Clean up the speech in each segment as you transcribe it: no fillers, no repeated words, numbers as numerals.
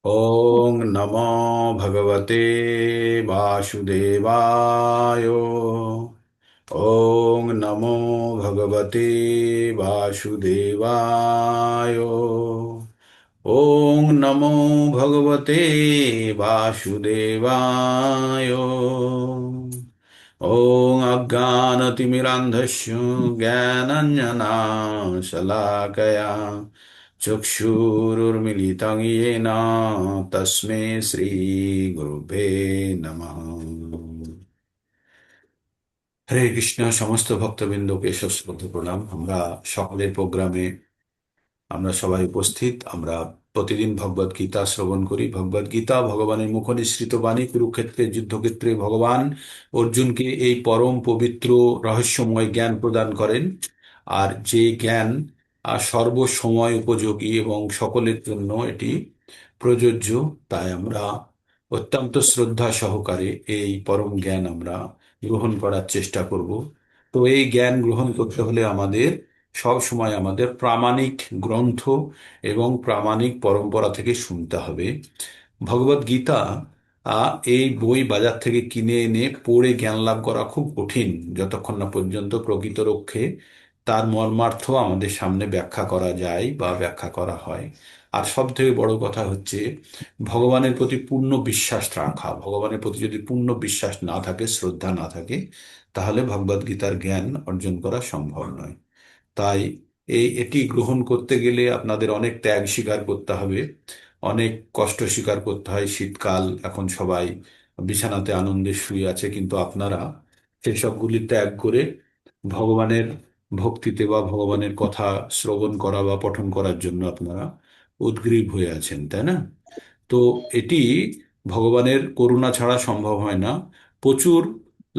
ॐ नमो भगवते वासुदेवाय। ॐ नमो भगवते वासुदेवाय। ॐ नमो भगवते वासुदेवाय। ॐ अज्ञानतिमिरान्धस्य ज्ञानाञ्जनशलाकया चक्षुरुर्मिलितं येन तस्मै শ্রীগুরুবে নমঃ। হরে কৃষ্ণ। সমস্ত ভক্তবৃন্দকে সশ্রদ্ধ প্রণাম। আমরা সকলের প্রোগ্রামে আমরা সবাই উপস্থিত। আমরা প্রতিদিন ভগবদ গীতা শ্রবণ করি। ভগবদ গীতা ভগবানের মুখ নিঃসৃত বাণী। কুরুক্ষেত্রে যুদ্ধক্ষেত্রে ভগবান অর্জুনকে এই পরম পবিত্র রহস্যময় জ্ঞান প্রদান করেন। আর যে জ্ঞান সর্বসময় উপযোগী এবং সকলের জন্য এটি প্রযোজ্য, তাই আমরা অত্যন্ত শ্রদ্ধা সহকারে এই পরম জ্ঞান আমরা গ্রহণ করার চেষ্টা করব। তো এই জ্ঞান গ্রহণ করতে হলে আমাদের সব সময় আমাদের প্রামাণিক গ্রন্থ এবং প্রামাণিক পরম্পরা থেকে শুনতে হবে। ভগবদ গীতা এই বই বাজার থেকে কিনে এনে পড়ে জ্ঞান লাভ করা খুব কঠিন, যতক্ষণ না পর্যন্ত প্রকৃত রক্ষে তার মর্মার্থ আমাদের সামনে ব্যাখ্যা করা যায় বা ব্যাখ্যা করা হয়। আর সব থেকে বড় কথা হচ্ছে ভগবানের প্রতি পূর্ণ বিশ্বাস রাখা। ভগবানের প্রতি যদি পূর্ণ বিশ্বাস না থাকে, শ্রদ্ধা না থাকে, তাহলে ভগবদ গীতার জ্ঞান অর্জন করা সম্ভব নয়। তাই এটি গ্রহণ করতে গেলে আপনাদের অনেক ত্যাগ স্বীকার করতে হবে, অনেক কষ্ট স্বীকার করতে হয়। শীতকাল, এখন সবাই বিছানাতে আনন্দে শুয়ে আছে, কিন্তু আপনারা সেসবগুলি ত্যাগ করে ভগবানের ভক্তিতে বা ভগবানের কথা শ্রবণ করা বা পঠন করার জন্য আপনারা উদগ্রীব হয়ে আছেন, তাই না? তো এটি ভগবানের করুণা ছাড়া সম্ভব হয় না। প্রচুর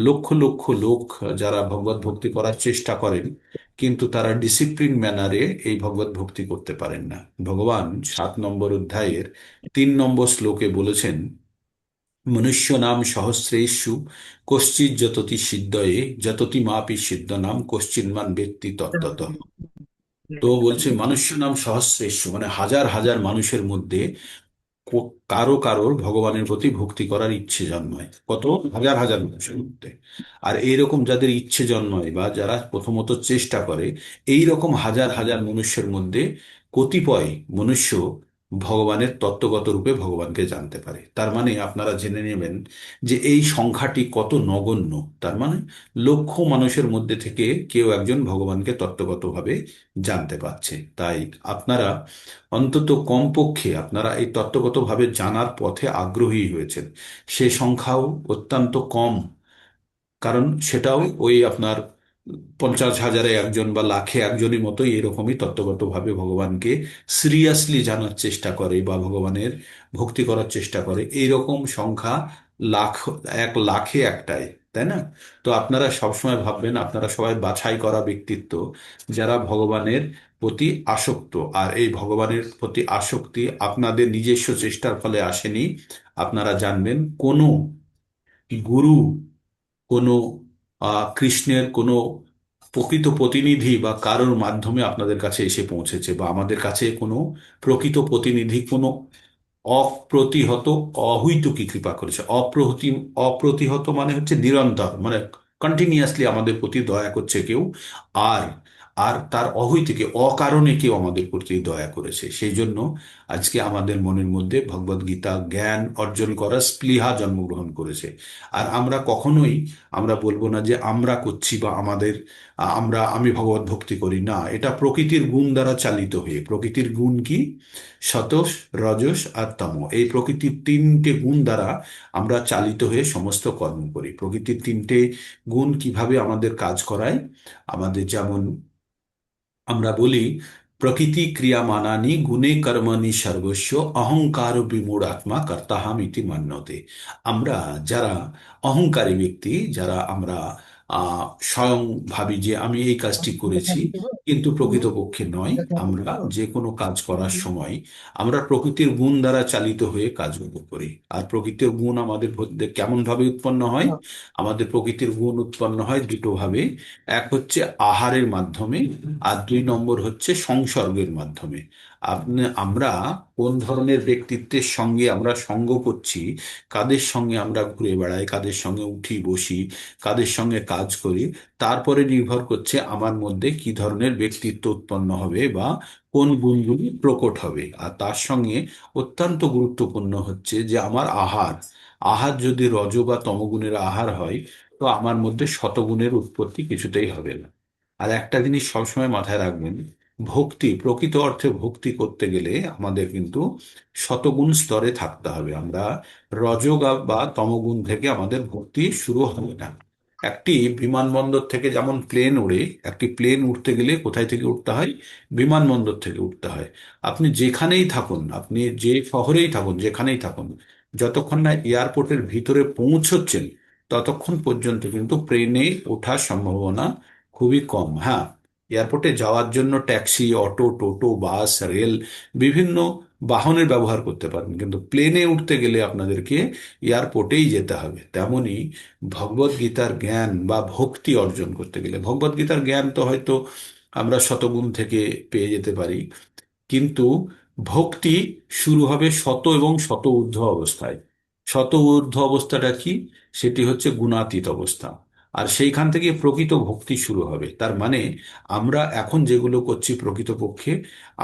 লক্ষ লক্ষ লোক যারা ভগবত ভক্তি করার চেষ্টা করেন, কিন্তু তারা ডিসিপ্লিন ম্যানারে এই ভগবত ভক্তি করতে পারেন না। ভগবান 7 নম্বর অধ্যায়ের 3 নম্বর শ্লোকে বলেছেন, মনুষ্য নাম সহস্রেষু কশ্চিৎ যততি সিদ্ধয়ে যততি মাপি সিদ্ধ নাম কশ্চিন্মান ব্যক্তি তত্ত্বতঃ। তো বলছে মনুষ্য নাম সহস্রেষু, মানে হাজার হাজার মানুষের মধ্যে কারো কারোর ভগবানের প্রতি ভক্তি করার ইচ্ছে জন্মায়। কত হাজার হাজার মানুষের মধ্যে। আর এইরকম যাদের ইচ্ছে জন্মায় বা যারা প্রথমত চেষ্টা করে, এই রকম হাজার হাজার মনুষ্যের মধ্যে কতিপয় মনুষ্য ভগবানের তত্ত্বগত রূপে ভগবানকে জানতে পারে। তার মানে আপনারা জেনে নেবেন যে এই সংখ্যাটি কত নগণ্য। তার মানে লক্ষ মানুষের মধ্যে থেকে কেউ একজন ভগবানকে তত্ত্বগতভাবে জানতে পারছে। তাই আপনারা অন্তত কমপক্ষে আপনারা এই তত্ত্বগতভাবে জানার পথে আগ্রহী হয়েছেন, সে সংখ্যাও অত্যন্ত কম। কারণ সেটাও ওই আপনার 50,000-এ একজন বা লাখে একজনের মতোই এরকমই তত্ত্বগতভাবে ভগবানকে সিরিয়াসলি জানার চেষ্টা করে বা ভগবানের ভক্তি করার চেষ্টা করে, এইরকম সংখ্যা লাখ, 1 লাখে একটাই, তাই না? তো আপনারা সবসময় ভাববেন আপনারা সবাই বাছাই করা ব্যক্তিত্ব, যারা ভগবানের প্রতি আসক্ত। আর এই ভগবানের প্রতি আসক্তি আপনাদের নিজস্ব চেষ্টার ফলে আসেনি। আপনারা জানবেন কোনো গুরু, কোনো কৃষ্ণের কোনো প্রকৃত প্রতিনিধি বা কারোর মাধ্যমে আপনাদের কাছে এসে পৌঁছেছে, বা আমাদের কাছে কোনো প্রকৃত প্রতিনিধি কোনো অপ্রতিহত অহৈতুকী কৃপা করেছে। অপ্রতিহত মানে হচ্ছে নিরন্তর, মানে কন্টিনিউয়াসলি আমাদের প্রতি দয়া করছে কেউ। আর আর তার অহৈতুকী অকারণে কেউ আমাদের প্রতি দয়া করেছে, সেই জন্য আজকে আমাদের মনের মধ্যে ভগবদ গীতা জ্ঞান অর্জন করার স্পৃহা জন্মগ্রহণ করেছে। আর আমরা কখনোই আমরা বলবো না যে আমরা করছি বা আমাদের আমি ভগবত ভক্তি করি না। এটা প্রকৃতির গুণ দ্বারা চালিত হয়ে। প্রকৃতির গুণ কি? সতোষ, রজস আর তম, এই প্রকৃতির 3টে গুণ দ্বারা আমরা চালিত হয়ে সমস্ত কর্ম করি। প্রকৃতির 3টে গুণ কিভাবে আমাদের কাজ করায়? আমাদের যেমন আমরা বলি, প্রকৃতি ক্রিয়ামানানি গুণে কর্মণি সর্বস্ব অহংকার বিমূঢ় আত্মা কর্তাহাম ইতি মান্যতে। আমরা যারা অহংকারী ব্যক্তি, যারা আমরা স্বয়ং ভাবি যে আমি এই কাজটি করেছি, কিন্তু প্রকৃতপক্ষে নয়। আমরা যে কোনো কাজ করার সময় আমরা প্রকৃতির গুণ দ্বারা চালিত হয়ে কাজগুলো করি। আর প্রকৃতির গুণ আমাদের মধ্যে কেমন ভাবে উৎপন্ন হয়? আমাদের প্রকৃতির গুণ উৎপন্ন হয় দুটো ভাবে। এক হচ্ছে আহারের মাধ্যমে, আর 2 নম্বর হচ্ছে সংসর্গের মাধ্যমে। আমরা কোন ধরনের ব্যক্তিত্বের সঙ্গে আমরা সঙ্গ করছি, কাদের সঙ্গে আমরা ঘুরে বেড়াই, কাদের সঙ্গে উঠি বসি, কাদের সঙ্গে কাজ করি, তারপরে নির্ভর করছে আমার মধ্যে কি ধরনের ব্যক্তিত্ব উৎপন্ন হবে বা কোন গুণগুলি প্রকট হবে। আর তার সঙ্গে অত্যন্ত গুরুত্বপূর্ণ হচ্ছে যে আমার আহার, আহার যদি রজ বা তমগুণের আহার হয়, তো আমার মধ্যে শতগুণের উৎপত্তি কিছুতেই হবে না। আর একটা জিনিস সবসময় মাথায় রাখবেন, ভক্তি, প্রকৃত অর্থে ভক্তি করতে গেলে আমাদের কিন্তু শতগুণ স্তরে থাকতে হবে। আমরা বা তমগুণ থেকে আমাদের ভক্তি শুরু হবে না। একটি বিমানবন্দর থেকে যেমন প্লেন উড়ে, একটি প্লেন উঠতে গেলে কোথায় থেকে উঠতে হয়? বিমানবন্দর থেকে উঠতে হয়। আপনি যেখানেই থাকুন, আপনি যে শহরেই থাকুন, যেখানেই থাকুন, যতক্ষণ না এয়ারপোর্টের ভিতরে পৌঁছচ্ছেন, ততক্ষণ পর্যন্ত কিন্তু প্লেনে ওঠার সম্ভাবনা খুবই কম। হ্যাঁ, এয়ারপোর্টে যাওয়ার জন্য ট্যাক্সি, অটো, টোটো, বাস, রেল, বিভিন্ন বাহনের ব্যবহার করতে পারেন, কিন্তু প্লেনে উঠতে গেলে আপনাদেরকে এয়ারপোর্টেই যেতে হবে। তেমনি ভগবত গীতার জ্ঞান বা ভক্তি অর্জন করতে গেলে, ভগবত গীতার জ্ঞান তো হয়তো আমরা শতগুণ থেকে পেয়ে যেতে পারি, কিন্তু ভক্তি শুরু হবে শত এবং শত ঊর্ধ্ব অবস্থায়। শত ঊর্ধ্ব অবস্থাটা কি? সেটি হচ্ছে গুণাতীত অবস্থা। আর সেইখান থেকে প্রকৃত ভক্তি শুরু হবে। তার মানে আমরা এখন যেগুলো করছি প্রকৃতপক্ষে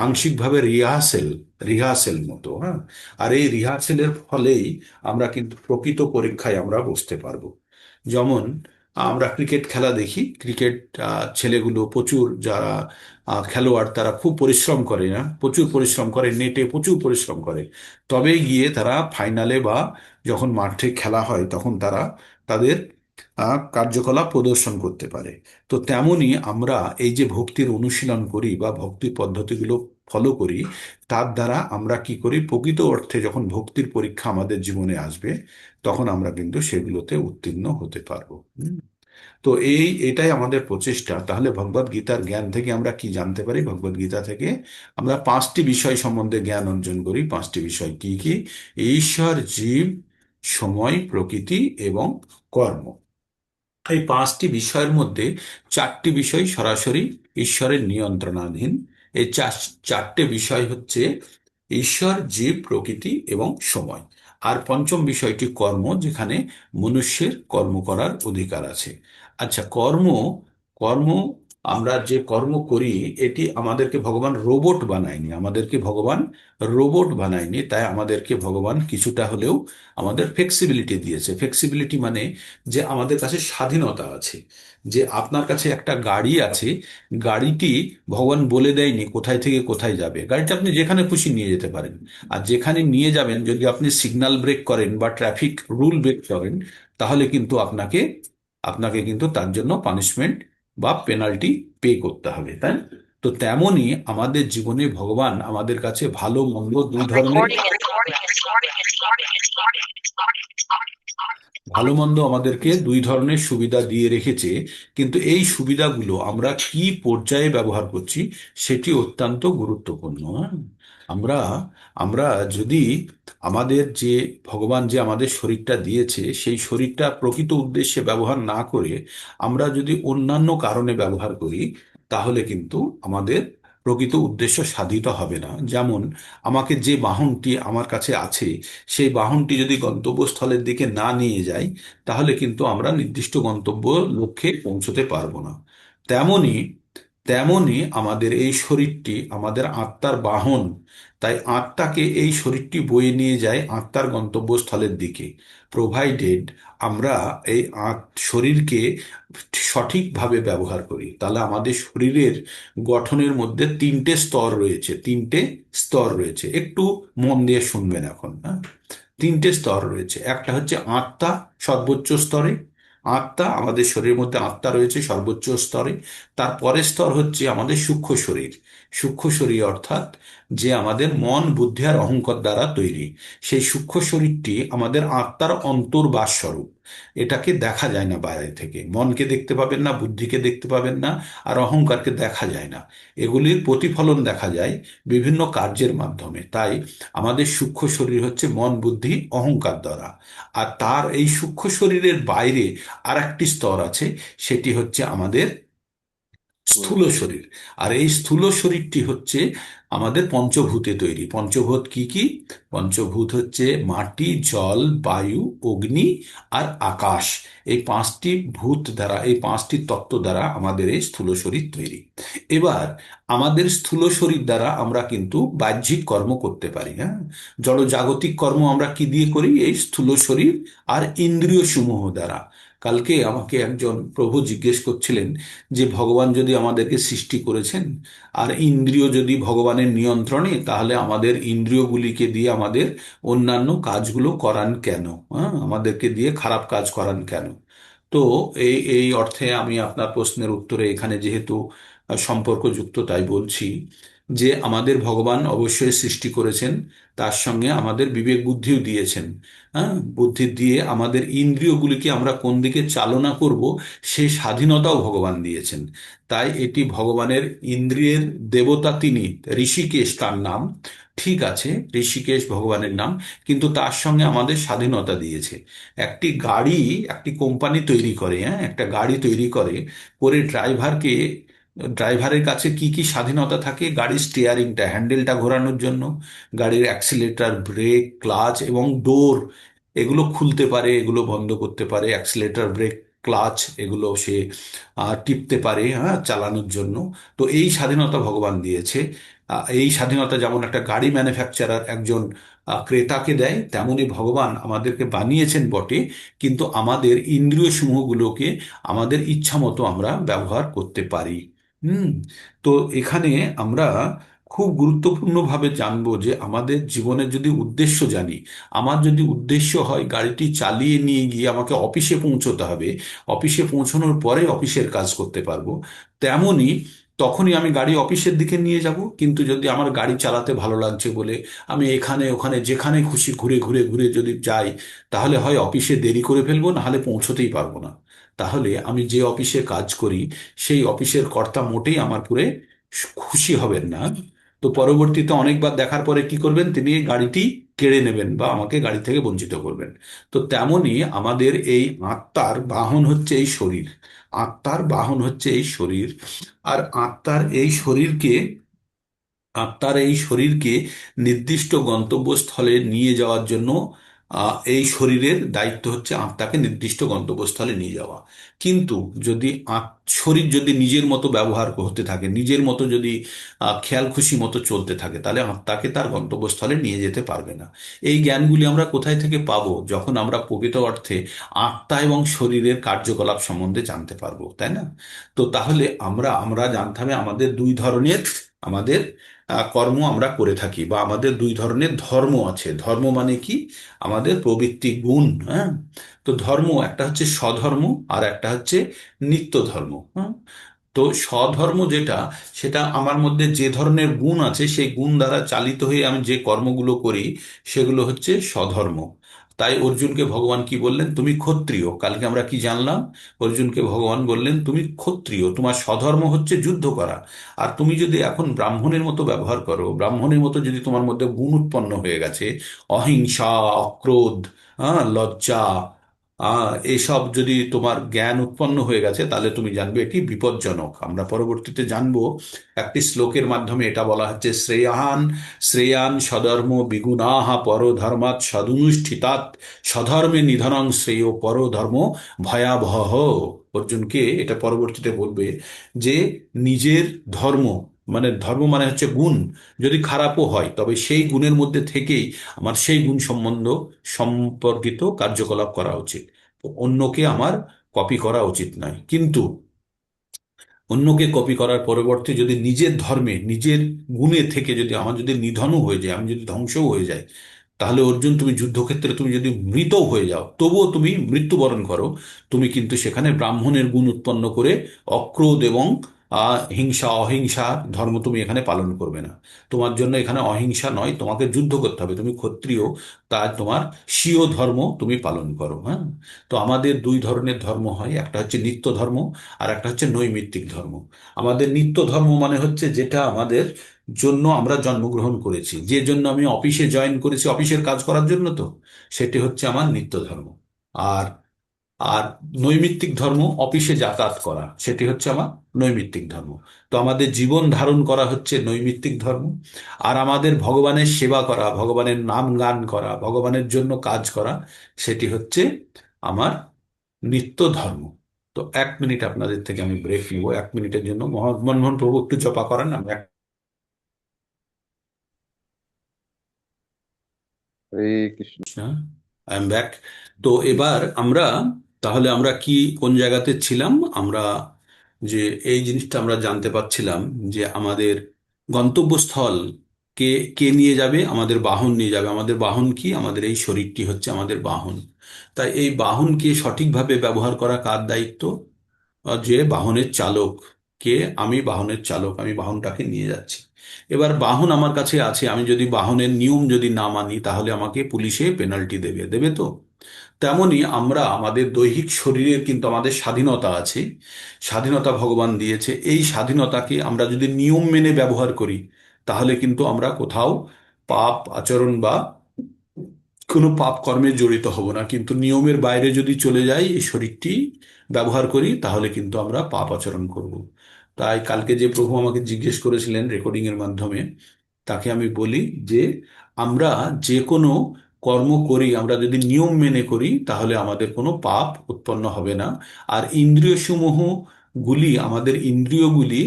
আংশিকভাবে রিহার্সেল, রিহার্সেল মতো। হ্যাঁ, আর এই রিহার্সেলের ফলেই আমরা কিন্তু প্রকৃত পরীক্ষায় আমরা বসতে পারবো। যেমন আমরা ক্রিকেট খেলা দেখি, ক্রিকেট ছেলেগুলো প্রচুর, যারা খেলোয়াড়, তারা খুব পরিশ্রম করে, না প্রচুর পরিশ্রম করে, নেটে প্রচুর পরিশ্রম করে, তবে গিয়ে তারা ফাইনালে বা যখন মাঠে খেলা হয় তখন তারা তাদের কার্যকলাপ প্রদর্শন করতে পারে। তো তেমনি আমরা এই যে ভক্তির অনুশীলন করি বা ভক্তির পদ্ধতিগুলো ফলো করি, তার দ্বারা আমরা কি করি, প্রকৃত অর্থে যখন ভক্তির পরীক্ষা আমাদের জীবনে আসবে, তখন আমরা কিন্তু সেগুলোতে উত্তীর্ণ হতে পারবো। তো এটাই আমাদের প্রচেষ্টা। তাহলে ভগবদ গীতার জ্ঞান থেকে আমরা কি জানতে পারি? ভগবদ গীতা থেকে আমরা পাঁচটি বিষয় সম্বন্ধে জ্ঞান অর্জন করি। পাঁচটি বিষয় কি কি? ঈশ্বর, জীব, সময়, প্রকৃতি এবং কর্ম। এই পাঁচটি বিষয়ের মধ্যে চারটি বিষয় সরাসরি ঈশ্বরের নিয়ন্ত্রণাধীন। এই চারটে বিষয় হচ্ছে ঈশ্বর, জীব, প্রকৃতি এবং সময়। আর পঞ্চম বিষয়টি কর্ম, যেখানে মনুষ্যের কর্ম করার অধিকার আছে। আচ্ছা, কর্ম, কর্ম, আমরা যে কর্ম করি, এটি আমাদেরকে ভগবান রোবট বানায়নি, আমাদেরকে ভগবান রোবট বানায়নি। তাই আমাদেরকে ভগবান কিছুটা হলেও আমাদের ফ্লেক্সিবিলিটি দিয়েছে। ফ্লেক্সিবিলিটি মানে যে আমাদের কাছে স্বাধীনতা আছে। যে আপনার কাছে একটা গাড়ি আছে, গাড়িটি ভগবান বলে দেয়নি কোথায় থেকে কোথায় যাবে, গাড়িটা আপনি যেখানে খুশি নিয়ে যেতে পারেন। আর যেখানে নিয়ে যাবেন, যদি আপনি সিগন্যাল ব্রেক করেন বা ট্রাফিক রুল ব্রেক করেন, তাহলে কিন্তু আপনাকে আপনাকে কিন্তু তার জন্য পানিশমেন্ট বা পেনাল্টি পে করতে হবে, তাই না? তো তেমনি আমাদের জীবনে ভগবান আমাদের কাছে ভালো মন্দ দুই ধরনের, ভালো মন্দ আমাদেরকে দুই ধরনের সুবিধা দিয়ে রেখেছে। কিন্তু এই সুবিধাগুলো আমরা কি পর্যায়ে ব্যবহার করছি, সেটি অত্যন্ত গুরুত্বপূর্ণ। হ্যাঁ? আমরা আমরা যদি আমাদের যে ভগবান যে আমাদের শরীরটা দিয়েছে, সেই শরীরটা প্রকৃত উদ্দেশ্যে ব্যবহার না করে আমরা যদি অন্যান্য কারণে ব্যবহার করি, তাহলে কিন্তু আমাদের প্রকৃত উদ্দেশ্য সাধিত হবে না। যেমন আমাকে যে বাহনটি আমার কাছে আছে, সেই বাহনটি যদি গন্তব্যস্থলের দিকে না নিয়ে যায়, তাহলে কিন্তু আমরা নির্দিষ্ট গন্তব্য লক্ষ্যে পৌঁছতে পারবো না। তেমনি তেমনি আমাদের এই শরীরটি আমাদের আত্মার বাহন। তাই আত্মাকে এই শরীরটি বয়ে নিয়ে যায় আত্মার গন্তব্যস্থলের দিকে, প্রোভাইডেড আমরা এই শরীরকে সঠিকভাবে ব্যবহার করি। তাহলে আমাদের শরীরের গঠনের মধ্যে তিনটে স্তর রয়েছে, তিনটে স্তর রয়েছে, একটু মন দিয়ে শুনবেন এখন। হ্যাঁ, তিনটে স্তর রয়েছে। একটা হচ্ছে আত্মা, সর্বোচ্চ স্তরে। আত্মা, আমাদের শরীরের মধ্যে আত্মা রয়েছে সর্বোচ্চ স্তরে। তার পরের স্তর হচ্ছে আমাদের সূক্ষ্ম শরীর। সূক্ষ্ম শরীর অর্থাৎ যে আমাদের মন, বুদ্ধি আর অহংকার দ্বারা তৈরি। সেই সূক্ষ্ম শরীরটি আমাদের আত্মার অন্তর্বাস স্বরূপ। এটাকে দেখা যায় না বাইরে থেকে, মনকে দেখতে পাবেন না, বুদ্ধিকে দেখতে পাবেন না, আর অহংকারকে দেখা যায় না। এগুলির প্রতিফলন দেখা যায় বিভিন্ন কার্যের মাধ্যমে। তাই আমাদের সূক্ষ্ম শরীর হচ্ছে মন, বুদ্ধি, অহংকার দ্বারা। আর তার এই সূক্ষ্ম শরীরের বাইরে আর একটি স্তর আছে, সেটি হচ্ছে আমাদের হুম। স্থূল শরীর। আর এই স্থূল শরীরটি হচ্ছে আমাদের পঞ্চভূতে তৈরি। পঞ্চভূত কি কি? পঞ্চভূত হচ্ছে মাটি, জল, বায়ু, অগ্নি আর আকাশ। এই পাঁচটি ভূত দ্বারা, এই পাঁচটি তত্ত্ব দ্বারা আমাদের এই স্থূল শরীর তৈরি। এবার আমাদের স্থূল শরীর দ্বারা আমরা কিন্তু বাহ্যিক কর্ম করতে পারি। হ্যাঁ, জড়জাগতিক কর্ম আমরা কি দিয়ে করি? এই স্থূল শরীর আর ইন্দ্রিয় সমূহ দ্বারা। কালকে আমাকে একজন প্রভু জিজ্ঞেস করছিলেন যে ভগবান যদি আমাদেরকে সৃষ্টি করেছেন আর ইন্দ্রিয় যদি ভগবানের নিয়ন্ত্রণে, তাহলে আমাদের ইন্দ্রিয়গুলিকে দিয়ে আমাদের অন্যান্য কাজগুলো করান কেন? হ্যাঁ, আমাদেরকে দিয়ে খারাপ কাজ করান কেন? তো এই এই অর্থে আমি আপনার প্রশ্নের উত্তরে এখানে যেহেতু সম্পর্কযুক্ত, তাই বলছি যে আমাদের ভগবান অবশ্যই সৃষ্টি করেছেন, তার সঙ্গে আমাদের বিবেক বুদ্ধিও দিয়েছেন। হ্যাঁ, বুদ্ধি দিয়ে আমাদের ইন্দ্রিয়গুলিকে আমরা কোন দিকে চালনা করব সেই স্বাধীনতাও ভগবান দিয়েছেন। তাই এটি ভগবানের ইন্দ্রিয়ের দেবতা তিনি। ঋষিকেশ তার নাম। ঠিক আছে, ঋষিকেশ ভগবানের নাম, কিন্তু তার সঙ্গে আমাদের স্বাধীনতা দিয়েছে। একটি গাড়ি, একটি কোম্পানি তৈরি করে, হ্যাঁ, একটা গাড়ি তৈরি করে, করে ড্রাইভারের কাছে কি কি স্বাধীনতা থাকে? গাড়ির স্টিয়ারিংটা, হ্যান্ডেলটা ঘোরানোর জন্য, গাড়ির অ্যাক্সিলেটর, ব্রেক, ক্লাচ এবং ডোর, এগুলো খুলতে পারে, এগুলো বন্ধ করতে পারে। অ্যাক্সিলেটর, ব্রেক, ক্লাচ, এগুলো সে টিপতে পারে, হ্যাঁ, চালানোর জন্য। তো এই স্বাধীনতা ভগবান দিয়েছে। এই স্বাধীনতা যেমন একটা গাড়ি ম্যানুফ্যাকচারার একজন ক্রেতাকে দেয়, তেমনি ভগবান আমাদেরকে বানিয়েছেন বটে, কিন্তু আমাদের ইন্দ্রিয় সমূহগুলোকে আমাদের ইচ্ছা মতো আমরা ব্যবহার করতে পারি। হুম। তো এখানে আমরা খুব গুরুত্বপূর্ণভাবে জানবো যে আমাদের জীবনের যদি উদ্দেশ্য জানি, আমার যদি উদ্দেশ্য হয় গাড়িটি চালিয়ে নিয়ে গিয়ে আমাকে অফিসে পৌঁছতে হবে, অফিসে পৌঁছানোর পরে অফিসের কাজ করতে পারবো, তেমনি তখনই আমি গাড়ি অফিসের দিকে নিয়ে যাব। কিন্তু যদি আমার গাড়ি চালাতে ভালো লাগছে বলে আমি এখানে ওখানে যেখানে খুশি ঘুরে ঘুরে ঘুরে যদি যাই, তাহলে হয় অফিসে দেরি করে ফেলবো, না হলে পৌঁছতেই পারবো না। তাহলে আমি যে অফিসে কাজ করি সেই অফিসের কর্তা মোটেই আমার পুরে খুশি হবেন না। তো পরবর্তীতে অনেকবার দেখার পরে কি করবেন? তিনি এই গাড়িটি কেড়ে নেবেন বা আমাকে গাড়ি থেকে বঞ্চিত করবেন। তো তেমনি আমাদের এই আত্মার বাহন হচ্ছে এই শরীর। আত্মার বাহন হচ্ছে এই শরীর। আর আত্মার এই শরীরকে নির্দিষ্ট গন্তব্যস্থলে নিয়ে যাওয়ার জন্য এই শরীরের দায়িত্ব হচ্ছে আত্মাকে নির্দিষ্ট গন্তব্যস্থলে নিয়ে যাওয়া। কিন্তু যদি শরীর যদি নিজের মতো ব্যবহার হতে থাকে, নিজের মতো যদি খেয়াল খুশি মতো চলতে থাকে, তাহলে আত্মাকে তার গন্তব্যস্থলে নিয়ে যেতে পারবে না। এই জ্ঞানগুলি আমরা কোথায় থেকে পাবো? যখন আমরা প্রকৃত অর্থে আত্মা এবং শরীরের কার্যকলাপ সম্বন্ধে জানতে পারবো, তাই না? তো তাহলে আমরা আমরা জানতে হবে আমাদের দুই ধরনের আমাদের কর্ম আমরা করে থাকি, বা আমাদের দুই ধরনের ধর্ম আছে। ধর্ম মানে কি? আমাদের প্রবৃত্তি, গুণ। হ্যাঁ, তো ধর্ম একটা হচ্ছে স্বধর্ম, আর একটা হচ্ছে নিত্য ধর্ম। হ্যাঁ, তো স্বধর্ম যেটা, সেটা আমার মধ্যে যে ধরনের গুণ আছে সেই গুণ দ্বারা চালিত হয়ে আমি যে কর্মগুলো করি সেগুলো হচ্ছে স্বধর্ম। তাই অর্জুনকে ভগবান কি বললেন? তুমি ক্ষত্রিয়। কালকে আমরা কি জানলাম? অর্জুনকে ভগবান বললেন তুমি ক্ষত্রিয়, তোমার স্বধর্ম হচ্ছে যুদ্ধ করা। আর তুমি যদি এখন ব্রাহ্মণের মতো ব্যবহার করো, ব্রাহ্মণের মতো যদি তোমার মধ্যে গুণ উৎপন্ন হয়ে গেছে, অহিংসা, অক্রোধ, লজ্জা, এসব যদি তোমার জ্ঞান উৎপন্ন হয়ে গেছে, তাহলে তুমি জানবে এটি বিপজ্জনক। আমরা পরবর্তীতে জানবো, একটি শ্লোকের মাধ্যমে এটা বলা হচ্ছে, শ্রেয়ান স্বধর্ম বিগুণাহ পরধর্মাৎ সদনুষ্ঠিতাৎ স্বধর্মে নিধনং শ্রেয় পরধর্ম ভয়াবহ। অর্জুনকে এটা পরবর্তীতে বলবে যে নিজের ধর্ম, মানে ধর্ম মানে হচ্ছে গুণ, যদি খারাপও হয় তবে সেই গুণের মধ্যে থেকেই আমার সেই গুণ সম্পর্কিত কার্যকলাপ করা উচিত। তো অন্যকে আমার কপি করা উচিত নয়। কিন্তু অন্যকে কপি করার পরিবর্তে যদি নিজের ধর্মে, নিজের গুণে থেকে যদি আমার যদি নিধনও হয়ে যায়, আমি যদি ধ্বংসও হয়ে যাই, তাহলে অর্জুন তুমি যুদ্ধক্ষেত্রে তুমি যদি মৃতও হয়ে যাও, তবুও তুমি মৃত্যুবরণ করো, তুমি কিন্তু সেখানে ব্রাহ্মণের গুণ উৎপন্ন করে অক্রোধ এবং হিংসা, অহিংসা ধর্ম তুমি এখানে পালন করবে না। তোমার জন্য এখানে অহিংসা নয়, তোমাকে যুদ্ধ করতে হবে, তুমি ক্ষত্রিয়, তা তোমার স্বীয় ধর্ম তুমি পালন করো। হ্যাঁ, তো আমাদের দুই ধরনের ধর্ম হয়, একটা হচ্ছে নিত্য ধর্ম, আর একটা হচ্ছে নৈমিত্তিক ধর্ম। আমাদের নিত্য ধর্ম মানে হচ্ছে যেটা আমাদের জন্য আমরা জন্মগ্রহণ করেছি, যে জন্য আমি অফিসে জয়েন করেছি, অফিসের কাজ করার জন্য, তো সেটি হচ্ছে আমার নিত্য ধর্ম। আর আর নৈমিত্তিক ধর্ম অফিসে যাতায়াত করা, সেটি হচ্ছে আমার নৈমিত্তিক ধর্ম। তো আমাদের জীবন ধারণ করা হচ্ছে নৈমিত্তিক ধর্ম। আর আমাদের ভগবানের সেবা করা, ভগবানের নাম গান করা, ভগবানের জন্য কাজ করা, সেটি হচ্ছে আমার নিত্য ধর্ম। তো 1 মিনিট আপনাদের থেকে আমি ব্রেক নিব, 1 মিনিটের জন্য। মনমোহন প্রভু একটু জপা করেন, আমি Hare Krishna. I am back. তো এবার আমরা, তাহলে আমরা কি, কোন জায়গাতে ছিলাম আমরা? যে এই জিনিসটা আমরা জানতে পারছিলাম যে আমাদের গন্তব্যস্থল, কে কে নিয়ে যাবে? আমাদের বাহন নিয়ে যাবে। আমাদের বাহন কি? আমাদের এই শরীরটি হচ্ছে আমাদের বাহন। তাই এই বাহনকে সঠিকভাবে ব্যবহার করা কার দায়িত্ব? যে বাহনের চালক। কে? আমি বাহনের চালক, আমি বাহনটাকে নিয়ে যাচ্ছি। এবার বাহন আমার কাছে আছে, আমি যদি বাহনের নিয়ম যদি না মানি, তাহলে আমাকে পুলিশে পেনাল্টি দেবে, দেবে তো। তেমনি আমরা, আমাদের দৈহিক শরীরের কিন্তু আমাদের স্বাধীনতা আছে। স্বাধীনতা ভগবান দিয়েছে। এই স্বাধীনতাকে আমরা যদি নিয়ম মেনে ব্যবহার করি, তাহলে কিন্তু আমরা কোথাও পাপ আচরণ বা কোনো পাপ কর্মে জড়িত হব না। কিন্তু নিয়মের বাইরে যদি চলে যাই, এই শরীরটি ব্যবহার করি, তাহলে কিন্তু আমরা পাপ আচরণ করব। তাই কালকে যে প্রভু আমাকে জিজ্ঞেস করেছিলেন রেকর্ডিং এর মাধ্যমে, তাকে আমি বলি যে আমরা যে কোনো কর্ম করি, আমরা যদি নিয়ম মেনে করি, তাহলে আমাদের কোনো পাপ উৎপন্ন হবে না। আর ইন্দ্রিয় সমূহ গুলি, আমাদের ইন্দ্রিয়গুলি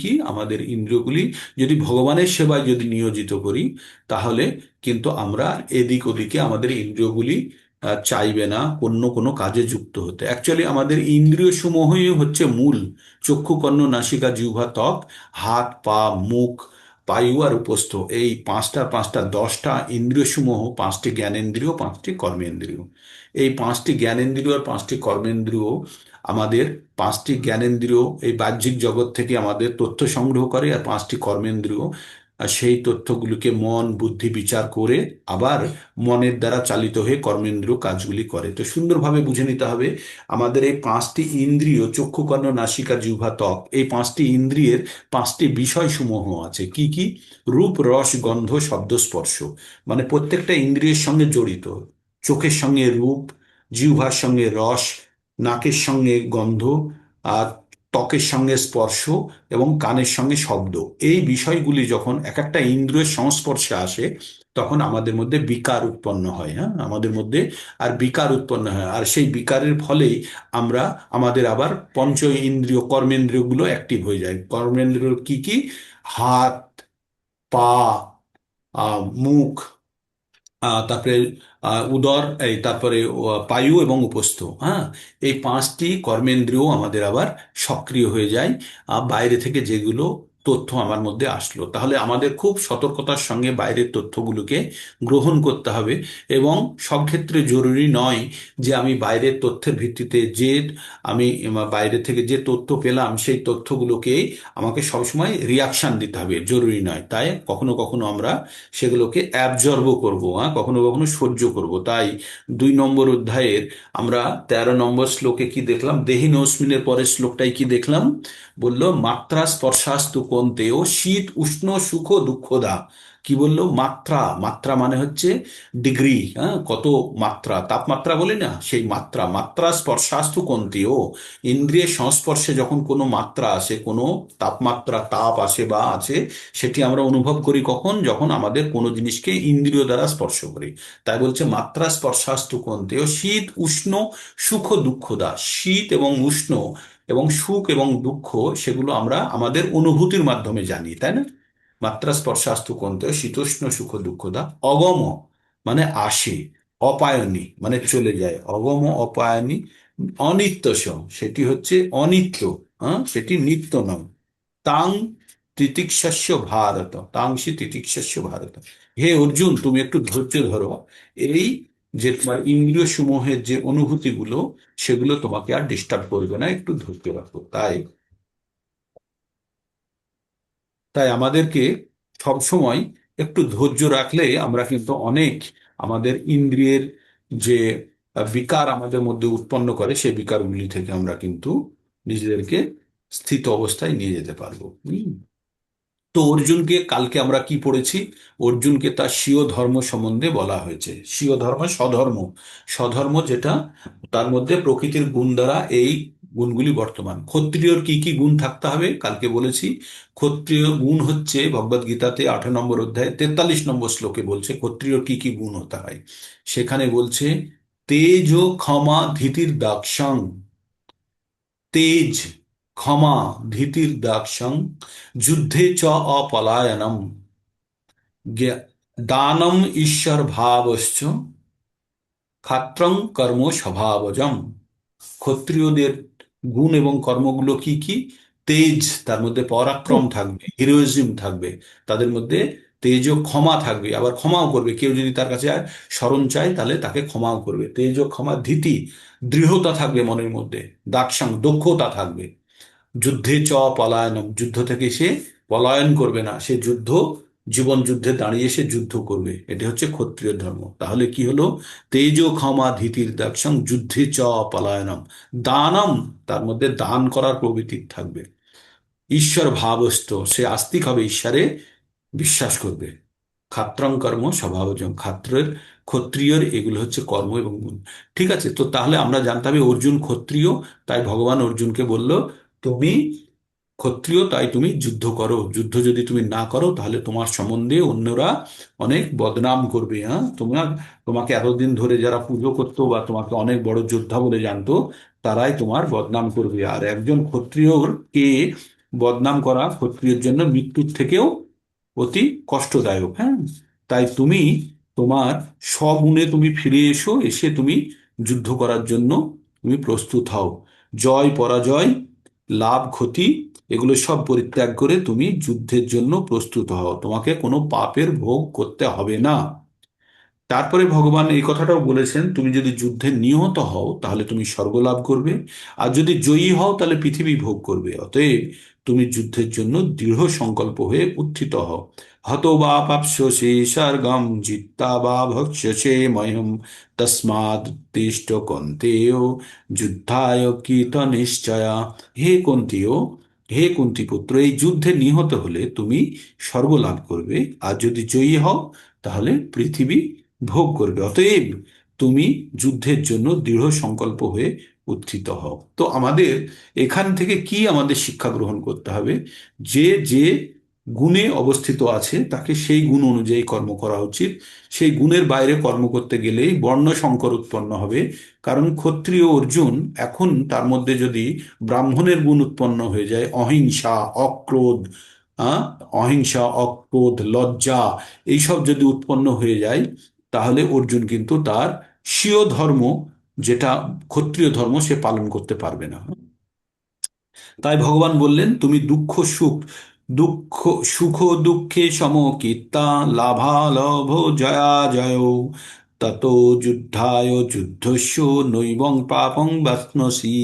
কি, আমাদের ইন্দ্রিয়গুলি যদি ভগবানের সেবায় যদি নিয়োজিত করি, তাহলে কিন্তু আমরা এদিক ওদিকে আমাদের ইন্দ্রিয়গুলি চাইবে না অন্য কোনো কাজে যুক্ত হতে। অ্যাকচুয়ালি আমাদের ইন্দ্রিয় সমূহই হচ্ছে মূল। চক্ষু, কর্ণ, নাসিকা, জিহ্বা, ত্বক, হাত, পা, মুখ, বায়ু আর উপস্থ, এই পাঁচটা পাঁচটা 10টা ইন্দ্রিয় সমূহ, 5টি জ্ঞানেন্দ্রিয়, 5টি কর্মেন্দ্রিয়। এই 5টি জ্ঞানেন্দ্রিয় আর 5টি কর্মেন্দ্রিয় আমাদের, 5টি জ্ঞানেন্দ্রিয় এই বাহ্যিক জগৎ থেকে আমাদের তথ্য সংগ্রহ করে, আর 5টি কর্মেন্দ্রিয় সেই তথ্যগুলিকে মন বুদ্ধি বিচার করে আবার মনের দ্বারা চালিত হয়ে কর্মেন্দ্রিয় কাজগুলি করে। তো সুন্দরভাবে বুঝে নিতে হবে, আমাদের এই 5টি ইন্দ্রিয়, চক্ষু, কর্ণ, নাসিকা, জিহ্বা, ত্বক, এই 5টি ইন্দ্রিয়ের 5টি বিষয়সমূহ আছে। কি কি? রূপ, রস, গন্ধ, শব্দ, স্পর্শ। মানে প্রত্যেকটা ইন্দ্রিয়ের সঙ্গে জড়িত। চোখের সঙ্গে রূপ, জিহ্বার সঙ্গে রস, নাকের সঙ্গে গন্ধ, আর ত্বকের সঙ্গে স্পর্শ, এবং কানের সঙ্গে শব্দ। এই বিষয়গুলি যখন এক একটা ইন্দ্রিয়ের সংস্পর্শে আসে, তখন আমাদের মধ্যে বিকার উৎপন্ন হয়। হ্যাঁ, আমাদের মধ্যে আর বিকার উৎপন্ন হয়, আর সেই বিকারের ফলেই আমরা, আমাদের আবার পঞ্চ ইন্দ্রিয় কর্মেন্দ্রিয়গুলো অ্যাক্টিভ হয়ে যায়। কর্মেন্দ্রিয় কি কি? হাত, পা, মুখ, তারপরে উদর, এই তারপরে পায়ু এবং উপস্থ। হ্যাঁ, এই 5টি কর্মেন্দ্রিয় আমাদের আবার সক্রিয় হয়ে যায়। বাইরে থেকে যেগুলো তথ্য আমার মধ্যে আসলো, তাহলে আমাদের খুব সতর্কতার সঙ্গে বাইরের তথ্যগুলোকে গ্রহণ করতে হবে। এবং সব ক্ষেত্রে জরুরি নয় যে আমি বাইরের তথ্যের ভিত্তিতে যে, আমি বাইরে থেকে যে তথ্য পেলাম সেই তথ্যগুলোকে আমাকে সবসময় রিয়াকশন দিতে হবে, জরুরি নয়। তাই কখনো কখনো আমরা সেগুলোকে অ্যাবজর্বও করব, হ্যাঁ, কখনো কখনো সহ্য করব। তাই 2 নম্বর অধ্যায়ের আমরা 13 নম্বর শ্লোকে কি দেখলাম? দেহিনস্মিনের পরের শ্লোকটাই কি দেখলাম? বললো মাত্রা স্পর্শাস্তু কন্তেও শীত উষ্ণ সুখ দুঃখদা। কি বললো? মাত্রা, মাত্রা মানে হচ্ছে ডিগ্রি। হ্যাঁ, কত মাত্রা, তাপমাত্রা বলি না, সেই মাত্রা। মাত্রা স্পর্শাস্তু কন্তেও, ইন্দ্রিয়ের সংস্পর্শে যখন কোনো মাত্রা আসে, কোনো তাপমাত্রা, তাপ আসে বা আছে, সেটি আমরা অনুভব করি কখন? যখন আমাদের কোনো জিনিসকে ইন্দ্রিয় দ্বারা স্পর্শ করি। তাই বলছে মাত্রা স্পর্শাস্তু কন্তেয় শীত উষ্ণ সুখ দুঃখদা। শীত এবং উষ্ণ এবং সুখ এবং দুঃখ, সেগুলো আমরা আমাদের অনুভূতির মাধ্যমে জানি, তাই না? মাত্রা স্পর্শাস্তু কন্তেয় শীতোষ্ণ সুখ দুঃখদা। অগম মানে আসে, অপায়নী মানে চলে যায়, অগম অপায়নী। অনিত্য সেটি হচ্ছে অনিত্য, হ্যাঁ, সেটি নিত্য নয়। তাং তিতিক্ষস্য ভারত, তাংসি তিতিক্ষস্য ভারত। হে অর্জুন, তুমি একটু ধৈর্য ধরো। এই যে তোমার ইন্দ্রিয় সমূহের যে অনুভূতিগুলো, সেগুলো তোমাকে আর ডিস্টার্ব করবে না, একটু ধৈর্য রাখো। তাই তাই আমাদেরকে সব সময় একটু ধৈর্য রাখলে আমরা কিন্তু অনেক, আমাদের ইন্দ্রিয়ের যে বিকার আমাদের মধ্যে উৎপন্ন করে, সেই বিকারগুলি থেকে আমরা কিন্তু নিজেদেরকে স্থিত অবস্থায় নিয়ে যেতে পারবো। তো অর্জুনকে কালকে আমরা কি পড়েছি? অর্জুনকে তার স্বীয় ধর্ম সম্বন্ধে বলা হয়েছে। স্বীয় ধর্ম, স্বধর্ম। স্বধর্ম যেটা, তার মধ্যে প্রকৃতির গুণ দ্বারা এই গুণগুলি বর্তমান। ক্ষত্রিয়র কি কি গুণ থাকতে হবে কালকে বলেছি। ক্ষত্রিয় গুণ হচ্ছে ভগবদ গীতাতে 8 নম্বর অধ্যায় 43 নম্বর শ্লোকে বলছে ক্ষত্রিয়র কি কি গুণ হতে হয়। সেখানে বলছে তেজ, ক্ষমা, ধীতির দাক্ষাং। তেজ, ক্ষমা, ধীতির দাক্ষাং, যুদ্ধে চ অপলায়নম, দানম ঈশ্বর ভাবশ্চ, ক্ষাত্রং কর্ম স্বভাবজম। ক্ষত্রিয়দের গুণ এবং কর্মগুলো কি কি? তেজ, তার মধ্যে পরাক্রম থাকবে, হিরোইজম থাকবে। তাদের মধ্যে তেজ ও ক্ষমা থাকবে, আবার ক্ষমাও করবে। কেউ যদি তার কাছে শরণ চায় তাহলে তাকে ক্ষমাও করবে। তেজ ও ক্ষমা, ধীতি, দৃঢ়তা থাকবে মনের মধ্যে। দাক্ষাং, দক্ষতা থাকবে। যুদ্ধে চ পলায়নম, যুদ্ধ থেকে সে পলায়ন করবে না, সে জীবন যুদ্ধে দাঁড়িয়ে সে যুদ্ধ করবে। এটি হচ্ছে ক্ষত্রিয় ধর্ম। তাহলে কি হলো? তেজ ক্ষমা ধীতির দাক্ষং, যুদ্ধে চ পলায়নম। দানম, তার মধ্যে দান করার প্রবৃত্তি থাকবে। ঈশ্বর ভাবস্থ, সে আস্তিক হবে, ঈশ্বরে বিশ্বাস করবে। ক্ষাত্রং কর্ম স্বভাবজং, ক্ষত্রিয়র এগুলো হচ্ছে কর্ম এবং গুণ। ঠিক আছে, তো তাহলে আমরা জানতে হবে অর্জুন ক্ষত্রিয়। তাই ভগবান অর্জুনকে বলল, তুমি ক্ষত্রিয়, তাই তুমি যুদ্ধ করো। যুদ্ধ যদি তুমি না করো তাহলে তোমার সম্বন্ধে অন্যরা অনেক বদনাম করবে। হ্যাঁ, তোমাকে এতদিন ধরে যারা পুজো করতো বা তোমাকে অনেক বড় যোদ্ধা বলে জানতো, তারাই তোমার বদনাম করবে। আর একজন ক্ষত্রিয়কে বদনাম করা ক্ষত্রিয়ের জন্য মৃত্যুর থেকেও অতি কষ্টদায়ক। হ্যাঁ, তাই তুমি তোমার স্বগুণে তুমি ফিরে এসো, এসে তুমি যুদ্ধ করার জন্য তুমি প্রস্তুত হও। জয় পরাজয়, লাভ ক্ষতি, এগুলো সব পরিত্যাগ করে তুমি যুদ্ধের জন্য প্রস্তুত হও। তোমাকে কোনো পাপের ভোগ করতে হবে না। তারপরে ভগবান এই কথাটাও বলেছেন, তুমি যদি যুদ্ধে নিহত হও তাহলে তুমি স্বর্গ লাভ করবে, আর যদি জয়ী হও তাহলে পৃথিবী ভোগ করবে। অতএব তুমি যুদ্ধের জন্য দৃঢ় সংকল্প হয়ে উত্থিত হও। হতো বা পাপস্যসে স্বর্গম, জিত্তা বা ভক্ষ্যসে মহ্যম, তস্মাদ উত্তিষ্ঠ কন্তেয়, যুদ্ধায় কীত নিশ্চয়া। হে কন্তিয়, হে কুন্তি পুত্র, এই যুদ্ধে নিহত হলে তুমি স্বর্গ লাভ করবে, আর যদি জয়ী হও তাহলে পৃথিবী ভোগ করবে। অতএব তুমি যুদ্ধের জন্য দৃঢ় সংকল্প হয়ে উত্থিত হও। তো আমাদের এখান থেকে কি আমাদের শিক্ষা গ্রহণ করতে হবে? যে যে গুণে অবস্থিত আছে তাকে সেই গুণ অনুযায়ী কর্ম করা উচিত। সেই গুণের বাইরে কর্ম করতে গেলেই বর্ণ সংকর উৎপন্ন হবে। কারণ ক্ষত্রিয় অর্জুন, এখন তার মধ্যে যদি ব্রাহ্মণের গুণ উৎপন্ন হয়ে যায়, অহিংসা, অক্রোধ, আহ অহিংসা, অক্রোধ, লজ্জা, এইসব যদি উৎপন্ন হয়ে যায়, তাহলে অর্জুন কিন্তু তার স্বীয় ধর্ম, যেটা ক্ষত্রিয় ধর্ম, সে পালন করতে পারবে না। তাই ভগবান বললেন, তুমি দুঃখ সুখ দুঃখে সমকিত্তা, লাভালাভ জয়া জয়, তত যুদ্ধায় যুদ্ধস্য নৈবং পাপং বাপ্নসি।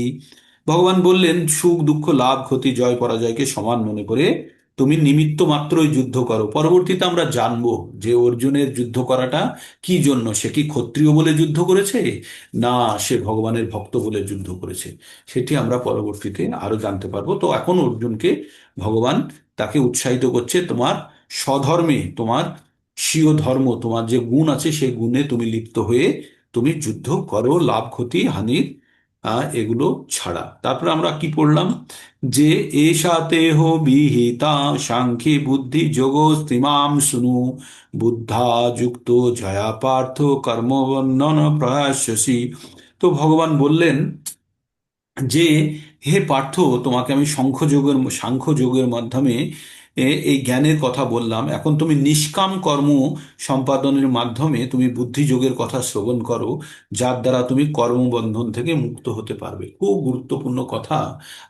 ভগবান বললেন, সুখ দুঃখ, লাভ ক্ষতি, জয় পরাজয়কে সমান মনে করে তুমি নিমিত্ত মাত্রই যুদ্ধ করো। পরবর্তীতে আমরা জানবো যে অর্জুনের যুদ্ধ করাটা কি জন্য। সে কি ক্ষত্রিয় বলে যুদ্ধ করেছে, না সে ভগবানের ভক্ত বলে যুদ্ধ করেছে, সেটি আমরা পরবর্তীতে আরো জানতে পারবো। তো এখন অর্জুনকে ভগবান তাকে উৎসাহিত করছে, তোমার স্বধর্মে, তোমার স্বীয় ধর্ম, তোমার যে গুণ আছে সেই গুণে তুমি লিপ্ত হয়ে তুমি যুদ্ধ করো, লাভ ক্ষতি হানির এগুলো ছাড়া। তারপরে আমরা কি পড়লাম? যে এষা তেহ বিহিতা সাংখ্যে বুদ্ধি যোগ স্ত্রীমাম শুনু, বুদ্ধা যুক্ত জয়া পার্থ কর্মবন্ধন প্রয়াস্যসি। তো ভগবান বললেন যে, হে পার্থ, তোমাকে আমি সাংখ্যযোগের মাধ্যমে এই জ্ঞানের কথা বললাম। এখন তুমি নিষ্কাম কর্ম সম্পাদনের মাধ্যমে তুমি বুদ্ধিযোগের কথা শ্রবণ করো, যার দ্বারা তুমি কর্মবন্ধন থেকে মুক্ত হতে পারবে। খুব গুরুত্বপূর্ণ কথা।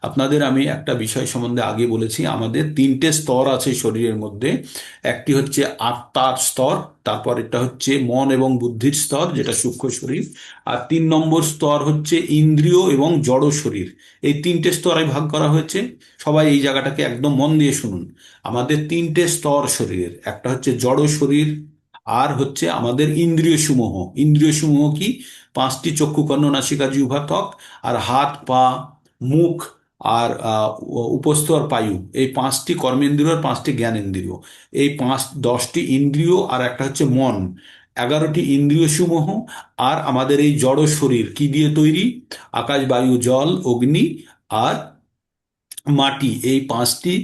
আপনাদের আমি একটা বিষয় সম্বন্ধে আগে বলেছি, আমাদের 3টে স্তর আছে শরীরের মধ্যে। একটি হচ্ছে আত্মার স্তর, তারপর এটা হচ্ছে মন এবং বুদ্ধির স্তর, যেটা সূক্ষ্ম শরীর, আর 3 নম্বর স্তর হচ্ছে ইন্দ্রিয় এবং জড় শরীর। এই 3টে স্তরে ভাগ করা হয়েছে। সবাই এই জায়গাটাকে একদম মন দিয়ে শুনুন। আমাদের 3টে স্তর শরীরের, একটা হচ্ছে জড় শরীর, আর হচ্ছে আমাদের ইন্দ্রিয় সমূহ। ইন্দ্রিয় সমূহ কি? 5টি চক্ষু, কর্ণ, নাসিকা, জিহ্বা, ত্বক, আর হাত পা মুখ আর উপস্থ আর পায়ু, এই পাঁচটি কর্মেন্দ্রিয় আর পাঁচটি জ্ঞানেন্দ্রিয়। এই 10টি ইন্দ্রিয় আর একটা হচ্ছে মন, 11টি ইন্দ্রিয় সমূহ। আর আমাদের এই জড় শরীর কি দিয়ে তৈরি? আকাশ, বায়ু, জল, অগ্নি আর মাটি, এই পাঁচটি,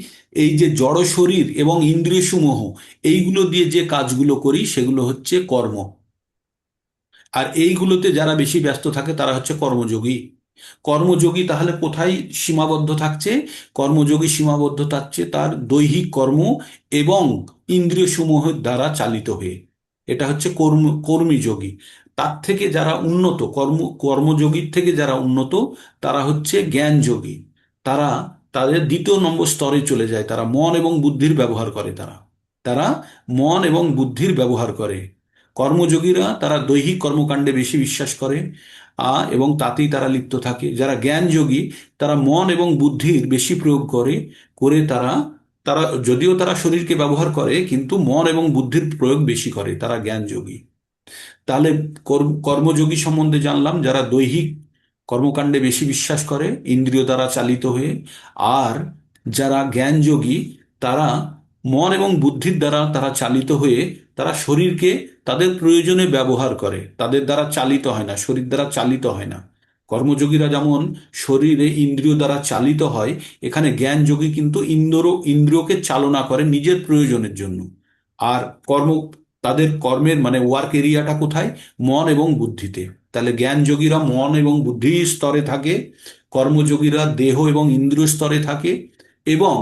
এই যে জড় শরীর এবং ইন্দ্রিয় সমূহ, এইগুলো দিয়ে যে কাজগুলো করি সেগুলো হচ্ছে কর্ম। আর এইগুলোতে যারা বেশি ব্যস্ত থাকে তারা হচ্ছে কর্মযোগী। কর্মযোগী তাহলে কোথায় সীমাবদ্ধ থাকছে? কর্মযোগী সীমাবদ্ধ থাকছে তার দৈহিক কর্ম এবং ইন্দ্রিয় সমূহের দ্বারা চালিত হয়ে। এটা হচ্ছে কর্মী যোগী। তার থেকে যারা উন্নত, কর্মযোগীর থেকে যারা উন্নত, তারা হচ্ছে জ্ঞান যোগী। তারা তাদের দ্বিতীয় নম্বর স্তরে চলে যায়, তারা মন এবং বুদ্ধির ব্যবহার করে। তারা তারা মন এবং বুদ্ধির ব্যবহার করে। কর্মযোগীরা তারা দৈহিক কর্মকাণ্ডে বেশি বিশ্বাস করে এবং তাতেই তারা লিপ্ত থাকে। যারা জ্ঞানযোগী, তারা মন এবং বুদ্ধির বেশি প্রয়োগ করে। করে তারা তারা যদিও তারা শরীরকে ব্যবহার করে, কিন্তু মন এবং বুদ্ধির প্রয়োগ বেশি করে, তারা জ্ঞানযোগী। তাহলে কর্মযোগী সম্বন্ধে জানলাম, যারা দৈহিক কর্মকাণ্ডে বেশি বিশ্বাস করে ইন্দ্রিয় দ্বারা চালিত হয়ে। আর যারা জ্ঞানযোগী, তারা মন এবং বুদ্ধির দ্বারা তারা চালিত হয়ে তারা শরীরকে তাদের প্রয়োজনে ব্যবহার করে, তাদের দ্বারা চালিত হয় না, শরীর দ্বারা চালিত হয় না। কর্মযোগীরা যেমন শরীরে ইন্দ্রিয় দ্বারা চালিত হয়, এখানে জ্ঞানযোগী কিন্তু ইন্দ্রিয়কে চালনা করে নিজের প্রয়োজনের জন্য। আর কর্ম তাদের কর্মের মানে ওয়ার্ক এরিয়াটা কোথায়? মন এবং বুদ্ধিতে। তাহলে জ্ঞানযোগীরা মন এবং বুদ্ধি স্তরে থাকে, কর্মযোগীরা দেহ এবং ইন্দ্রিয় স্তরে থাকে, এবং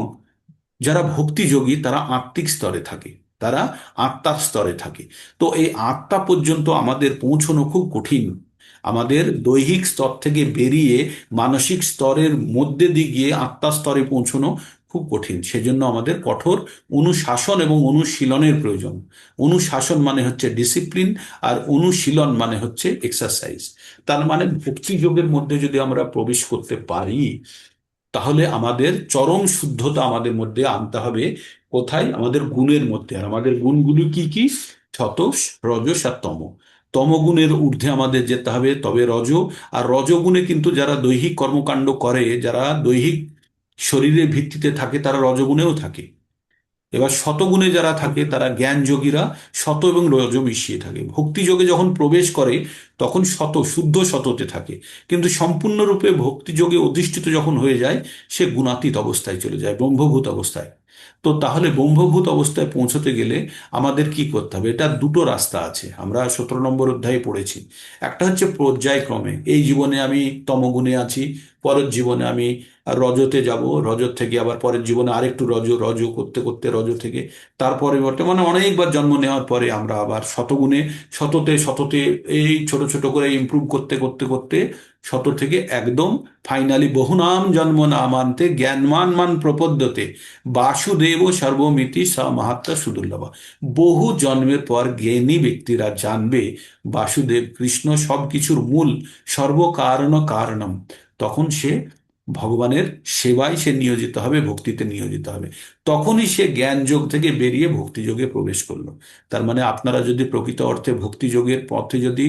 যারা ভক্তিযোগী তারা আত্মিক স্তরে থাকে, তারা আত্মার স্তরে থাকে। তো এই আত্মা পর্যন্ত আমাদের পৌঁছানো খুব কঠিন। আমাদের দৈহিক স্তর থেকে বেরিয়ে মানসিক স্তরের মধ্যে দিয়ে গিয়ে আত্মার স্তরে পৌঁছানো খুব কঠিন। সেজন্য আমাদের কঠোর অনুশাসন এবং অনুশীলনের প্রয়োজন। অনুশাসন মানে হচ্ছে ডিসিপ্লিন, আর অনুশীলন মানে হচ্ছে এক্সারসাইজ। তার মানে ভক্তিযোগের মধ্যে যদি আমরা প্রবেশ করতে পারি, তাহলে আমাদের চরম শুদ্ধতা আমাদের মধ্যে আনতে হবে। কোথায়? আমাদের গুণের মধ্যে। আর আমাদের গুণগুলো কি কি? সতোষ, রজস আর তম। তমগুণের ঊর্ধ্বে আমাদের যেতে হবে, তবে রজ। আর রজগুণে কিন্তু যারা দৈহিক কর্মকাণ্ড করে, যারা দৈহিক শরীরের ভিত্তিতে থাকে, তারা রজগুণেও থাকে। এবার শতগুণে যারা থাকে তারা জ্ঞান যোগীরা শত এবং রজ মিশিয়ে থাকে। ভক্তি যোগে যখন প্রবেশ করে তখন শত, শুদ্ধ শততে থাকে। কিন্তু সম্পূর্ণরূপে ভক্তি যোগে অধিষ্ঠিত যখন হয়ে যায়, সে গুণাতীত অবস্থায় চলে যায়, ব্রহ্মভূত অবস্থায়। তো তাহলে ব্রহ্মভূত অবস্থায় পৌঁছতে গেলে আমাদের কি করতে হবে? এটা দুটো রাস্তা আছে, আমরা 17 নম্বর অধ্যায়ে পড়েছি। একটা হচ্ছে পর্যায়ক্রমে, এই জীবনে আমি তমগুণে আছি, পরের জীবনে আমি রজতে যাব, রজত থেকে আবার পরের জীবনে আরেকটু রজ, রজ করতে করতে রজ থেকে তার পরিবর্তে মানে অনেকবার জন্ম নেওয়ার পরে আমরা আবার শতগুণে, শততে শততে, এই ছোট ছোট করে ইমপ্রুভ করতে করতে করতে শত থেকে একদম ফাইনালি বহুনাম জন্ম নামান্তে জ্ঞানমান মান প্রপদ্যতে বাসুদেব সর্বমিতি সা মাহাত্মা সুদুর্লভা। বহু জন্মের পর জ্ঞানী ব্যক্তিরা জানবে বাসুদেব কৃষ্ণ সবকিছুর মূল, সর্বকারণ কারণম। তখন সে ভগবানের সেবায় সে নিয়োজিত হবে, ভক্তিতে নিয়োজিত হবে। তখনই সে জ্ঞান যোগ থেকে বেরিয়ে ভক্তি যোগে প্রবেশ করলো। তার মানে আপনারা যদি প্রকৃত অর্থে ভক্তি যোগের পথে যদি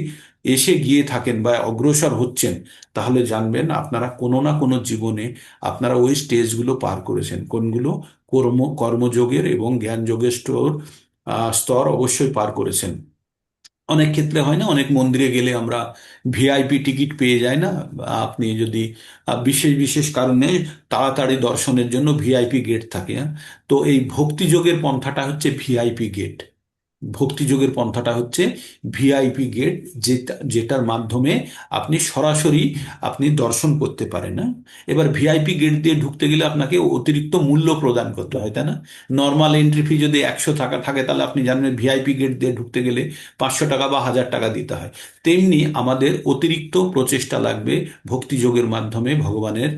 এসে গিয়ে থাকেন বা অগ্রসর হচ্ছেন, তাহলে জানবেন আপনারা কোনো না কোনো জীবনে আপনারা ওই স্টেজগুলো পার করেছেন। কোনগুলো? কর্মযোগের এবং জ্ঞান যোগের স্তর অবশ্যই পার করেছেন। অনেক ক্ষেত্রে হয় না, অনেক মন্দিরে গেলে আমরা ভিআইপি টিকিট পেয়ে যাই না? আপনি যদি বিশেষ বিশেষ কারণে তাড়াতাড়ি দর্শনের জন্য ভিআইপি গেট থাকে, হ্যাঁ? তো এই ভক্তিযোগের পন্থাটা হচ্ছে ভিআইপি গেট। ভক্তিযোগের পন্থাটা হচ্ছে ভিআইপি গেট, যেটার মাধ্যমে আপনি সরাসরি আপনি দর্শন করতে পারেন না। এবার ভিআইপি গেট দিয়ে ঢুকতে গেলে আপনাকে অতিরিক্ত মূল্য প্রদান করতে হয়, তাই না? নর্মাল এন্ট্রি ফি যদি 100 টাকা থাকে, তাহলে আপনি জানবেন ভিআইপি গেট দিয়ে ঢুকতে গেলে 500 টাকা বা 1000 টাকা দিতে হয়। তেমনি আমাদের অতিরিক্ত প্রচেষ্টা লাগবে ভক্তিযোগের মাধ্যমে ভগবানের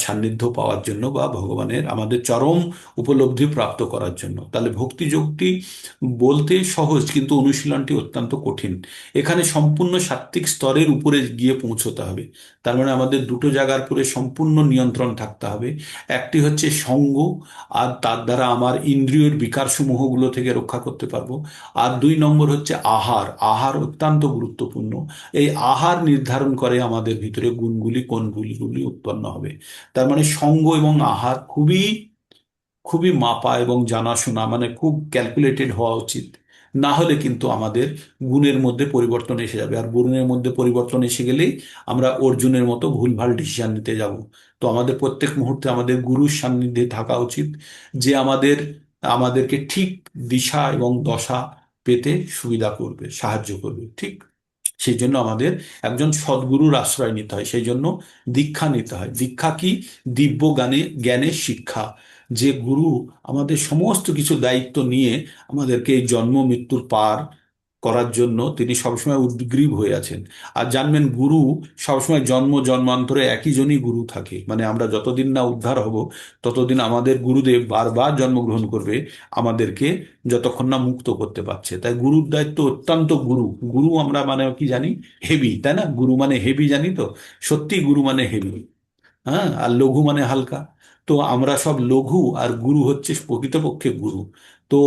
সান্নিধ্য পাওয়ার জন্য বা ভগবানের আমাদের চরম উপলব্ধি প্রাপ্ত করার জন্য। তাহলে ভক্তিযোগটি বলতে সহজ, কিন্তু অনুশীলনটি অত্যন্ত কঠিন। এখানে সম্পূর্ণ সাত্ত্বিক স্তরের উপরে গিয়ে পৌঁছতে হবে। তার মানে আমাদের দুটো জায়গার উপরে সম্পূর্ণ নিয়ন্ত্রণ থাকতে হবে। একটি হচ্ছে সঙ্গ, আর তার দ্বারা আমার ইন্দ্রিয়ের বিকার সমূহগুলো থেকে রক্ষা করতে পারবো। আর 2 নম্বর হচ্ছে আহার। আহার অত্যন্ত গুরুত্বপূর্ণ। এই আহার নির্ধারণ করে আমাদের ভিতরে গুণগুলি কোন গুলিগুলি উৎপন্ন হবে। তার মানে সঙ্গ এবং আহার খুবই খুবই মাপা এবং জানাশোনা, মানে খুব ক্যালকুলেটেড হওয়া উচিত। না হলে কিন্তু আমাদের গুণের মধ্যে পরিবর্তন এসে যাবে, আর গুণের মধ্যে পরিবর্তন এসে গেলেই আমরা অর্জুনের মতো ভুলভাল ডিসিশন নিতে যাব। তো আমাদের প্রত্যেক মুহূর্তে আমাদের গুরুর সান্নিধ্যে থাকা উচিত, যে আমাদেরকে ঠিক দিশা এবং দশা পেতে সুবিধা করবে, সাহায্য করবে, ঠিক। সেই জন্য আমাদের একজন সদ্গুরুর আশ্রয় নিতে হয়, সেই জন্য দীক্ষা নিতে হয়। দীক্ষা কি? দিব্য জ্ঞানের শিক্ষা। যে গুরু আমাদের সমস্ত কিছু দায়িত্ব নিয়ে আমাদেরকে এই জন্ম মৃত্যুর পার করার জন্য তিনি সবসময় উদ্গ্রীব হয়ে আছেন। আর জানবেন, গুরু সবসময় জন্ম জন্মান্তরে একই জনই গুরু থাকে, মানে আমরা যতদিন না উদ্ধার হব ততদিন আমাদের গুরুদেব বারবার জন্মগ্রহণ করবে আমাদেরকে, যতক্ষণ না মুক্ত করতে পারছে। তাই গুরুর দায়িত্ব অত্যন্ত গুরু। গুরু আমরা মানে কি জানি? হেভি, তাই না? গুরু মানে হেভি, জানি তো। সত্যি গুরু মানে হেভি। হ্যাঁ, আর লঘু মানে হালকা। তো আমরা সব লঘু, আর গুরু হচ্ছে প্রকৃতপক্ষে গুরু। তো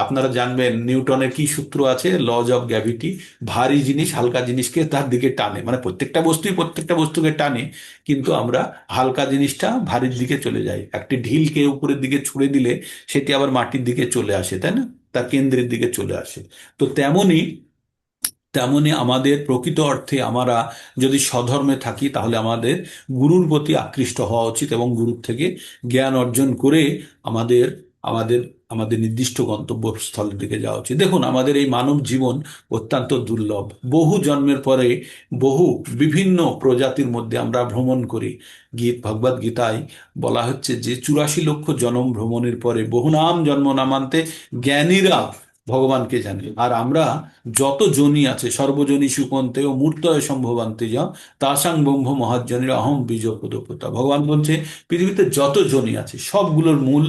আপনারা জানবেন, নিউটনের কি সূত্র আছে, লজ অফ গ্র্যাভিটি। ভারী জিনিস হালকা জিনিসকে তার দিকে টানে, মানে প্রত্যেকটা বস্তুই প্রত্যেকটা বস্তুকে টানে, কিন্তু আমরা হালকা জিনিসটা ভারীর দিকে চলে যাই। একটি ঢিলকে উপরের দিকে ছুঁড়ে দিলে সেটি আবার মাটির দিকে চলে আসে, তাই না? তার কেন্দ্রের দিকে চলে আসে। তো তেমনি তেমনি আমাদের প্রকৃত অর্থে আমরা যদি স্বধর্মে থাকি, তাহলে আমাদের গুরুর প্রতি আকৃষ্ট হওয়া উচিত এবং গুরুর থেকে জ্ঞান অর্জন করে আমাদের আমাদের আমাদের নির্দিষ্ট গন্তব্যস্থলের দিকে যাওয়া উচিত। দেখুন, আমাদের এই মানব জীবন অত্যন্ত দুর্লভ। বহু জন্মের পরে বহু বিভিন্ন প্রজাতির মধ্যে আমরা ভ্রমণ করি। ভগবদ গীতায় বলা হচ্ছে যে 84 লক্ষ জনম ভ্রমণের পরে বহু নাম জন্ম নামান্তে জ্ঞানীরা ভগবানকে জানে। আর আমরা যত জনি আছে, সর্বজনী সুকন্তে ও মূর্তয় সম্ভবান্তে যা তাসাং ব্রহ্ম মহাজ্জনের অহম বীজ পদপতা। ভগবান বলছে, পৃথিবীতে যত জনি আছে সবগুলোর মূল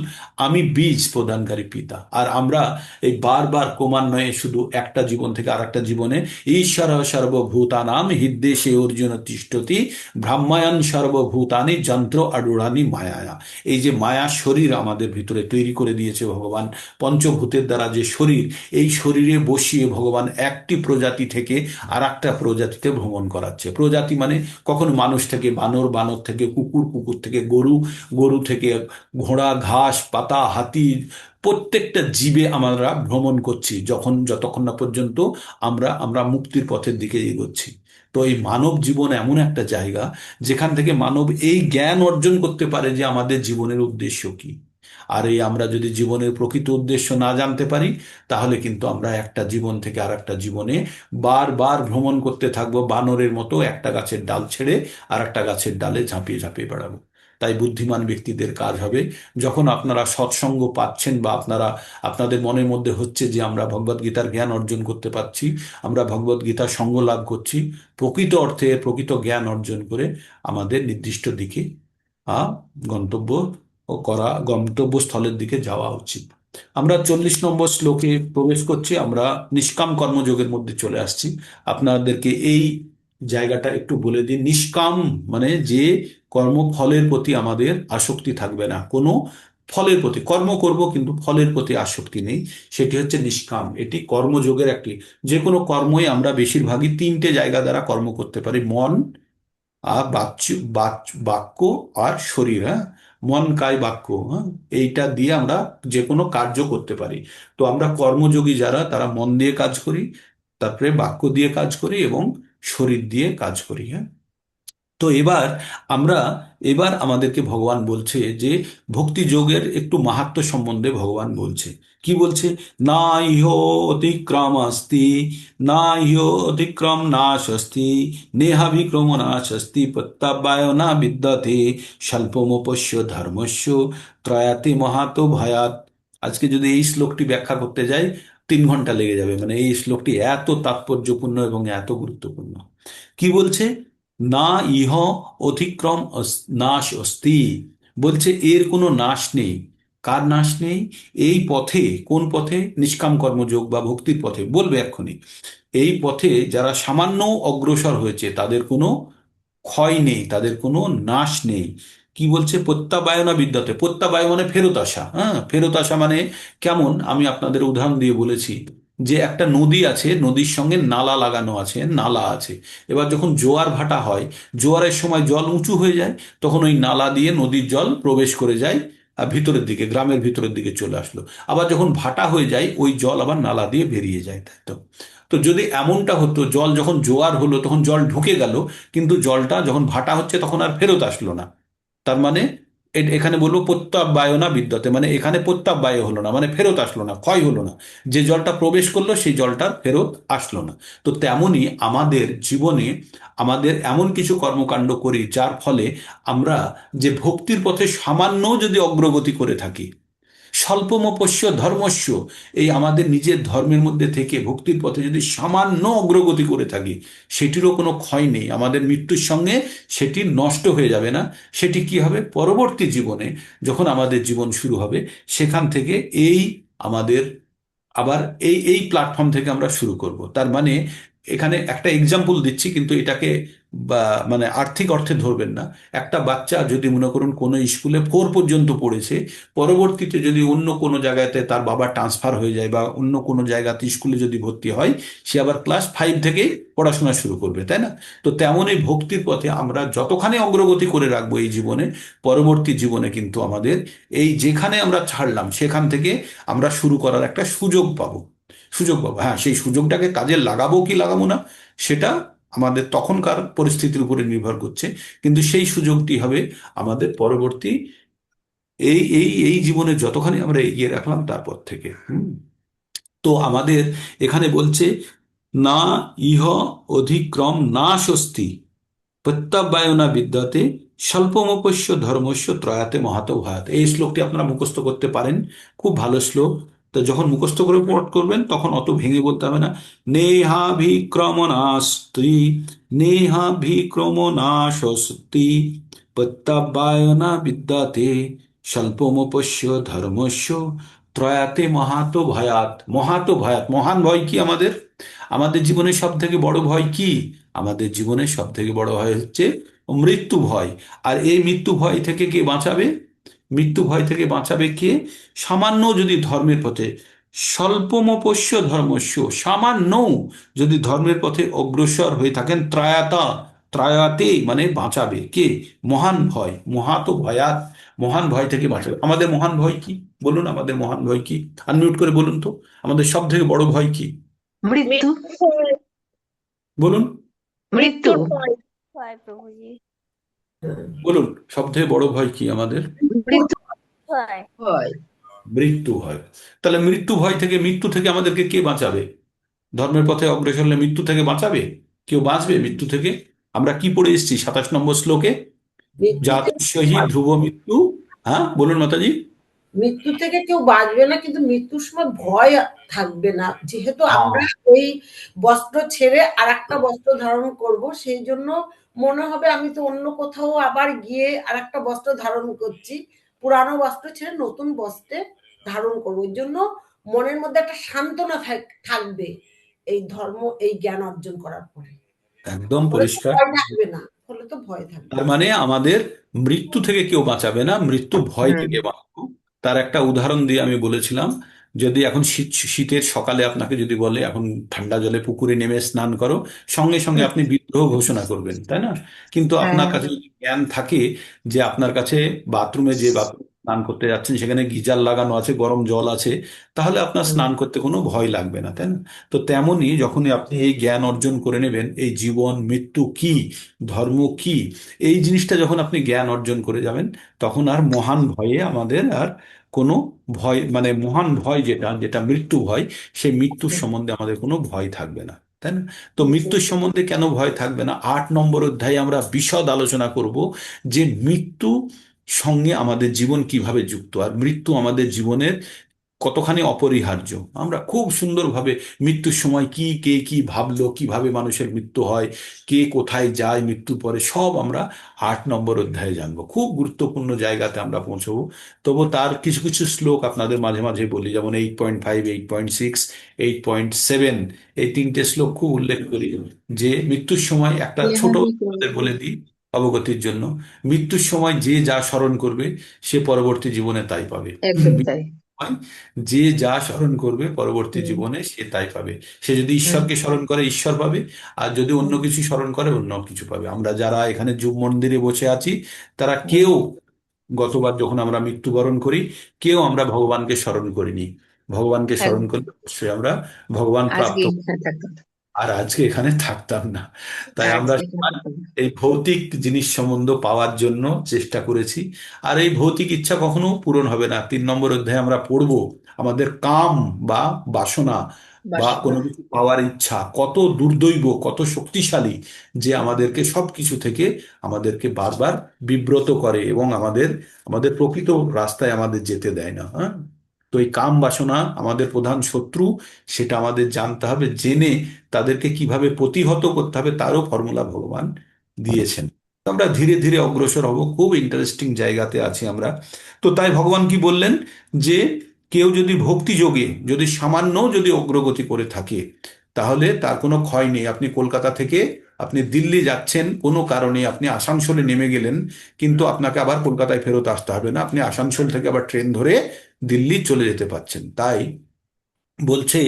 আমি, বীজ প্রদানকারী পিতা। আর আমরা এই বারবার ক্রমান্বয়ে শুধু একটা জীবন থেকে আর একটা জীবনে ঈশ্বর সর্বভূতানাম হৃদ্দেশে অর্জুন তিষ্ঠতি ভ্রাম্যায়ণ সর্বভূতানি যন্ত্র আডুরানি মায়ায়া। এই যে মায়া শরীর আমাদের ভিতরে তৈরি করে দিয়েছে ভগবান, পঞ্চভূতের দ্বারা যে শরীর, এই শরীরে বসিয়ে ভগবান একটি প্রজাতি থেকে আর একটা প্রজাতিতে ভ্রমণ করাচ্ছে। প্রজাতি মানে কখনো মানুষ থেকে বানর, বানর থেকে কুকুর, কুকুর থেকে গরু, গরু থেকে ঘোড়া, ঘাস পাতা, হাতি, প্রত্যেকটা জীবে আমরা ভ্রমণ করছি, যতক্ষণ না পর্যন্ত আমরা আমরা মুক্তির পথের দিকে এগোচ্ছি। তো এই মানব জীবন এমন একটা জায়গা যেখান থেকে মানব এই জ্ঞান অর্জন করতে পারে যে আমাদের জীবনের উদ্দেশ্য কি। আর এই আমরা যদি জীবনের প্রকৃত উদ্দেশ্য না জানতে পারি, তাহলে কিন্তু আমরা একটা জীবন থেকে আর একটা জীবনে বারবার ভ্রমণ করতে থাকবো, বানরের মতো একটা গাছের ডাল ছেড়ে আর একটা গাছের ডালে ঝাঁপিয়ে ঝাঁপিয়ে বেড়াবো। তাই বুদ্ধিমান ব্যক্তিদের কাজ হবে, যখন আপনারা সৎসঙ্গ পাচ্ছেন বা আপনাদের মনের মধ্যে হচ্ছে যে আমরা ভগবদ গীতার জ্ঞান অর্জন করতে পারছি, আমরা ভগবদ গীতার সঙ্গ লাভ করছি, প্রকৃত অর্থে প্রকৃত জ্ঞান অর্জন করে আমাদের নির্দিষ্ট দিকে আহ গন্তব্য গন্তব্যস্থলের দিকে যাওয়া উচিত। আমরা 40 নম্বর শ্লোকে প্রবেশ করছি, আমরা নিষ্কাম কর্মযোগের মধ্যে চলে আসছি। আপনাদেরকে এই জায়গাটা একটু বলে দিই। নিষ্কাম মানে যে কর্মফলের প্রতি আমাদের আসক্তি থাকবে না, কোনো ফলের প্রতি কর্ম করব কিন্তু ফলের প্রতি আসক্তি নেই, সেটি হচ্ছে নিষ্কাম। এটি কর্মযোগের একটি, যে কোনো কর্মই আমরা বেশিরভাগই তিনটে জায়গা দ্বারা কর্ম করতে পারি: মন, আর বাক্য, আর শরীর। হ্যাঁ, মন কায় বাক্য, হ্যাঁ, এইটা দিয়ে আমরা যে কোনো কার্য করতে পারি। তো আমরা কর্মযোগী যারা, তারা মন দিয়ে কাজ করি, তারপরে বাক্য দিয়ে কাজ করি এবং শরীর দিয়ে কাজ করি। হ্যাঁ। তো আমরা এবার আমাদেরকে ভগবান বলছে যে ভক্তি যোগের একটু মাহাত্ম্য সম্বন্ধে ভগবান বলছে। কি বলছে? না ইহ অতিক্রম আস্তি, না ইহ অতিক্রম নাশ অস্তি, নেহাভিক্রম নাশ অস্তি, প্রত্যাবায় না বিদ্যতে, স্বল্পমপস্য ধর্মস্য ত্রয়াতি মহাতো ভয়াত। আজকে যদি এই শ্লোকটি ব্যাখ্যা করতে যাই 3 ঘন্টা লেগে যাবে, মানে এই শ্লোকটি এত তাৎপর্যপূর্ণ এবং এত গুরুত্বপূর্ণ। কি বলছে? না ইহ অতিক্রম নাশ অস্তি। বলছে এর কোনো নাশ নেই। কার নাশ নেই? এই পথে, কোন পথে? নিষ্কাম কর্মযোগ বা ভক্তির পথে, বলবে এক্ষুনি। এই পথে যারা সামান্য অগ্রসর হয়েছে তাদের কোনো ক্ষয় নেই, তাদের কোনো নাশ নেই। কি বলছে? প্রত্যাবায়না বিদ্যাতে। প্রত্যাবায় মানে ফেরত আসা। হ্যাঁ, ফেরত আসা মানে কেমন, আমি আপনাদের উদাহরণ দিয়ে বলেছি যে একটা নদী আছে, নদীর সঙ্গে নালা লাগানো আছে, নালা আছে। এবার যখন জোয়ার ভাটা হয়, জোয়ারের সময় জল উঁচু হয়ে যায়, তখন ওই নালা দিয়ে নদীর জল প্রবেশ করে যায় আর ভিতরের দিকে, গ্রামের ভিতরের দিকে চলে আসলো। আবার যখন ভাটা হয়ে যায়, ওই জল আবার নালা দিয়ে বেরিয়ে যায়, তাই তো? তো যদি এমনটা হতো, জল যখন জোয়ার হলো তখন জল ঢুকে গেল, কিন্তু জলটা যখন ভাটা হচ্ছে তখন আর ফেরত আসলো না, তার মানে এখানে বলবো প্রত্যাবায়না বিদ্যতে, মানে এখানে প্রত্যাবায় হলো না, মানে ফেরত আসলো না, ক্ষয় হলো না। যে জলটা প্রবেশ করলো সেই জলটা ফেরত আসলো না। তো তেমনি আমাদের জীবনে আমাদের এমন কিছু কর্মকাণ্ড করি যার ফলে আমরা যে ভক্তির পথে সামান্য যদি অগ্রগতি করে থাকি, স্বল্পমপস্য ধর্মস্য, এই আমাদের নিজের ধর্মের মধ্যে থেকে ভক্তির পথে যদি সামান্য অগ্রগতি করে থাকি, সেটিরও কোনো ক্ষয় নেই, আমাদের মৃত্যুর সঙ্গে সেটি নষ্ট হয়ে যাবে না। সেটি কি হবে, পরবর্তী জীবনে যখন আমাদের জীবন শুরু হবে, সেখান থেকে এই আমাদের আবার এই এই প্ল্যাটফর্ম থেকে আমরা শুরু করব। তার মানে এখানে একটা এক্সাম্পল দিচ্ছি, কিন্তু এটাকে বা মানে আর্থিক অর্থে ধরবেন না। একটা বাচ্চা যদি মনে করুন কোনো স্কুলে 4 পর্যন্ত পড়েছে, পরবর্তীতে যদি অন্য কোনো জায়গাতে তার বাবা ট্রান্সফার হয়ে যায় বা অন্য কোনো জায়গাতে স্কুলে যদি ভর্তি হয়, সে আবার ক্লাস 5 থেকেই পড়াশোনা শুরু করবে, তাই না? তো তেমনই ভক্তির পথে আমরা যতখানি অগ্রগতি করে রাখবো এই জীবনে, পরবর্তী জীবনে কিন্তু আমাদের এই যেখানে আমরা ছাড়লাম সেখান থেকে আমরা শুরু করার একটা সুযোগ পাবো। সুযোগ পাবো, হ্যাঁ, সেই সুযোগটাকে কাজে লাগাবো কি লাগাবো না, সেটা আমাদের তখনকার পরিস্থিতির উপরে নির্ভর করছে। কিন্তু সেই সুযোগটি হবে আমাদের পরবর্তী এই জীবনে যতখানি আমরা এগিয়ে রাখলাম তারপর থেকে। তো আমাদের এখানে বলছে, না ইহ অধিক্রম না স্বস্তি প্রত্যাবায়না বিদ্যাতে স্বল্পমপস্য ধর্মস্য ত্রয়াতে মহাতো ভয়াত। এই শ্লোকটি আপনারা মুখস্থ করতে পারেন, খুব ভালো শ্লোক। তো যখন মুখস্থ করে পাঠ করবেন তখন অত ভেঙে বলতে হবে না। নেহাভিক্রমণাস্তি, নেহাভিক্রমণাশস্তি প্রত্যাবায়না বিদ্যাতে স্বল্পমপস্য ধর্মস্য ত্রয়াতে মহাতো ভয়াত। মহাতো ভয়াত, মহান ভয় কি আমাদের? আমাদের জীবনের সব থেকে বড় ভয় কি? আমাদের জীবনের সব থেকে বড় ভয় হচ্ছে মৃত্যু ভয়। আর এই মৃত্যু ভয় থেকে কে বাঁচাবে? মৃত্যু ভয় থেকে বাঁচাবে কে? সামান্য যদি ধর্মের পথে, স্বল্পমপস্য ধর্মস্য, সামান্য যদি ধর্মের পথে অগ্রসর হয়ে থাকেন, ত্রায়াতা, ত্রায়াতে মানে বাঁচাবে কে? মহান ভয়, মহাতো ভয়াত, মহান ভয় থেকে বাঁচাবে। আমাদের মহান ভয় কি? বলুন, আমাদের মহান ভয় কি? আনমিউট করে বলুন তো, আমাদের সব থেকে বড় ভয় কি? মৃত্যু। বলুন, মৃত্যু। মৃত্যুর ভয় ভয় প্রভুজি। বলুন, সব থেকে বড় ভয় কি আমাদের? মৃত্যু ভয় হয়। মৃত্যু ভয়। তাহলে মৃত্যু ভয় থেকে, মৃত্যু থেকে আমাদেরকে কে বাঁচাবে? ধর্মের পথে অগ্রসর হলে মৃত্যু থেকে বাঁচাবে? কেউ বাঁচবে মৃত্যু থেকে? আমরা কি পড়ে এসেছি 27 নম্বর শ্লোকে? মৃত্যু থেকে জাতস্যহি ধ্রুব মৃত্যু। হ্যাঁ, বলুন মাতাজি। মৃত্যু থেকে কেউ বাঁচবে না, কিন্তু মৃত্যুর সময় ভয় থাকবে না, যেহেতু আমরা ওই বস্ত্র ছেড়ে আর একটা বস্ত্র ধারণ করব, সেই জন্য মনে হবে আমি তো অন্য কোথাও আবার গিয়ে আর একটা বস্ত্র ধারণ করছি, পুরানো বস্ত্র ছেড়ে নতুন বস্ত্রে ধারণ করবো। ওই জন্য মনের মধ্যে একটা সান্ত্বনা থাকবে এই ধর্ম, এই জ্ঞান অর্জন করার পরে। একদম ফলে তো পরিষ্কার। ভয় থাকবে না, ফলে তো ভয় থাকবে তার না। মানে আমাদের মৃত্যু থেকে কেউ বাঁচাবে না, মৃত্যু ভয় থেকে বাঁচবো। তার একটা উদাহরণ দিয়ে আমি বলেছিলাম, যদি এখন শীতের সকালে আপনাকে যদি বলে এখন ঠান্ডা জলে পুকুরে নেমে স্নান করো, সঙ্গে সঙ্গে আপনি বিদ্রোহ ঘোষণা করবেন, তাই না? কিন্তু আপনার কাছে যদি জ্ঞান থাকে যে আপনার কাছে বাথরুমে, যে বাথরুম স্নান করতে যাচ্ছেন সেখানে গিজার লাগানো আছে, গরম জল আছে, তাহলে আপনার স্নান করতে কোনো ভয় লাগবে না, তাই না? তো তেমনই যখনই আপনি এই জ্ঞান অর্জন করে নেবেন, এই জীবন মৃত্যু কি, ধর্ম কি, এই জিনিসটা যখন আপনি জ্ঞান অর্জন করে যাবেন, তখন আর মহান ভয়ে আমাদের আর কোনো ভয়, মানে মহান ভয় যেটা যেটা মৃত্যু ভয়, সেই মৃত্যুর সম্বন্ধে আমাদের কোনো ভয় থাকবে না, তাই না? তো মৃত্যুর সম্বন্ধে কেন ভয় থাকবে না, 8 নম্বর অধ্যায়ে আমরা বিশদ আলোচনা করব যে মৃত্যু সঙ্গে আমাদের জীবন কিভাবে যুক্ত, আর মৃত্যু আমাদের জীবনের কতখানি অপরিহার্য। আমরা খুব সুন্দরভাবে মৃত্যুর সময় কি, কে কি ভাবলো, কিভাবে মানুষের মৃত্যু হয়, কে কোথায় যায় মৃত্যুর পরে, সব আমরা 8 নম্বর অধ্যায়ে জানবো। খুব গুরুত্বপূর্ণ জায়গাতে আমরা পৌঁছবো। তবু তার কিছু কিছু শ্লোক আপনাদের মাঝে মাঝে বলি, যেমন 8.5, 8.6, 8.7, এই 3টে শ্লোক খুব উল্লেখ করি। যে মৃত্যুর সময় একটা ছোট আপনাদের বলে দিই অবগতির জন্য, মৃত্যুর সময় যে যা স্মরণ করবে সে পরবর্তী জীবনে তাই পাবে। একদম তাই। হয়, যে যা স্মরণ করবে পরবর্তী হুম, জীবনে সে তাই পাবে। সে যদি হুম, ঈশ্বরকে স্মরণ করে ঈশ্বর পাবে, আর যদি অন্য হুম, কিছু স্মরণ করে অন্য কিছু পাবে। আমরা যারা এখানে যুব মন্দিরে বসে আছি, তারা হুম। কেউ গতবার যখন আমরা মৃত্যুবরণ করি, কেউ আমরা ভগবানকে স্মরণ করিনি। ভগবানকে স্মরণ একদম। করলে অবশ্যই আমরা ভগবান আজকে প্রাপ্ত, এখানে থাকতাম। আর আজকে এখানে থাকতাম না। তাই আমরা আজকে এখানে সবাই থাকতাম না। এই ভৌতিক জিনিস সম্বন্ধ পাওয়ার জন্য চেষ্টা করেছি। আর এই ভৌতিক ইচ্ছা কখনো পূরণ হবে না। 3 নম্বর অধ্যায়ে আমরা পড়বো আমাদের কাম বা বাসনা বা বাসনা। কোনো কিছু পাওয়ার ইচ্ছা কত দুর্দৈব, কত শক্তিশালী, যে আমাদেরকে সব কিছু থেকে আমাদেরকে বারবার বিব্রত করে এবং আমাদের আমাদের প্রকৃত রাস্তায় আমাদের যেতে দেয় না। হ্যাঁ, তো এই কাম বাসনা আমাদের প্রধান শত্রু, সেটা আমাদের জানতে হবে। জেনে তাদেরকে কিভাবে প্রতিহত করতে হবে তারও ফর্মুলা ভগবান দিয়েছেন। তো আমরা ধীরে ধীরে অগ্রসর হব, খুব ইন্টারেস্টিং জায়গাতে আছি আমরা। তো তাই ভগবান কি বললেন, যে কেউ যদি ভক্তি যোগে যদি সামান্য যদি অগ্রগতি করে থাকে, তাহলে তার কোনো ক্ষয় নেই। আপনি কলকাতা থেকে আপনি দিল্লি যাচ্ছেন, কোনো কারণে আপনি আসানসোলে নেমে গেলেন, কিন্তু আপনাকে আবার কলকাতায় ফেরত আসতে হবে না, আপনি আসানসোল থেকে আবার ট্রেন ধরে দিল্লি চলে যেতে পারছেন। তাই বলছে,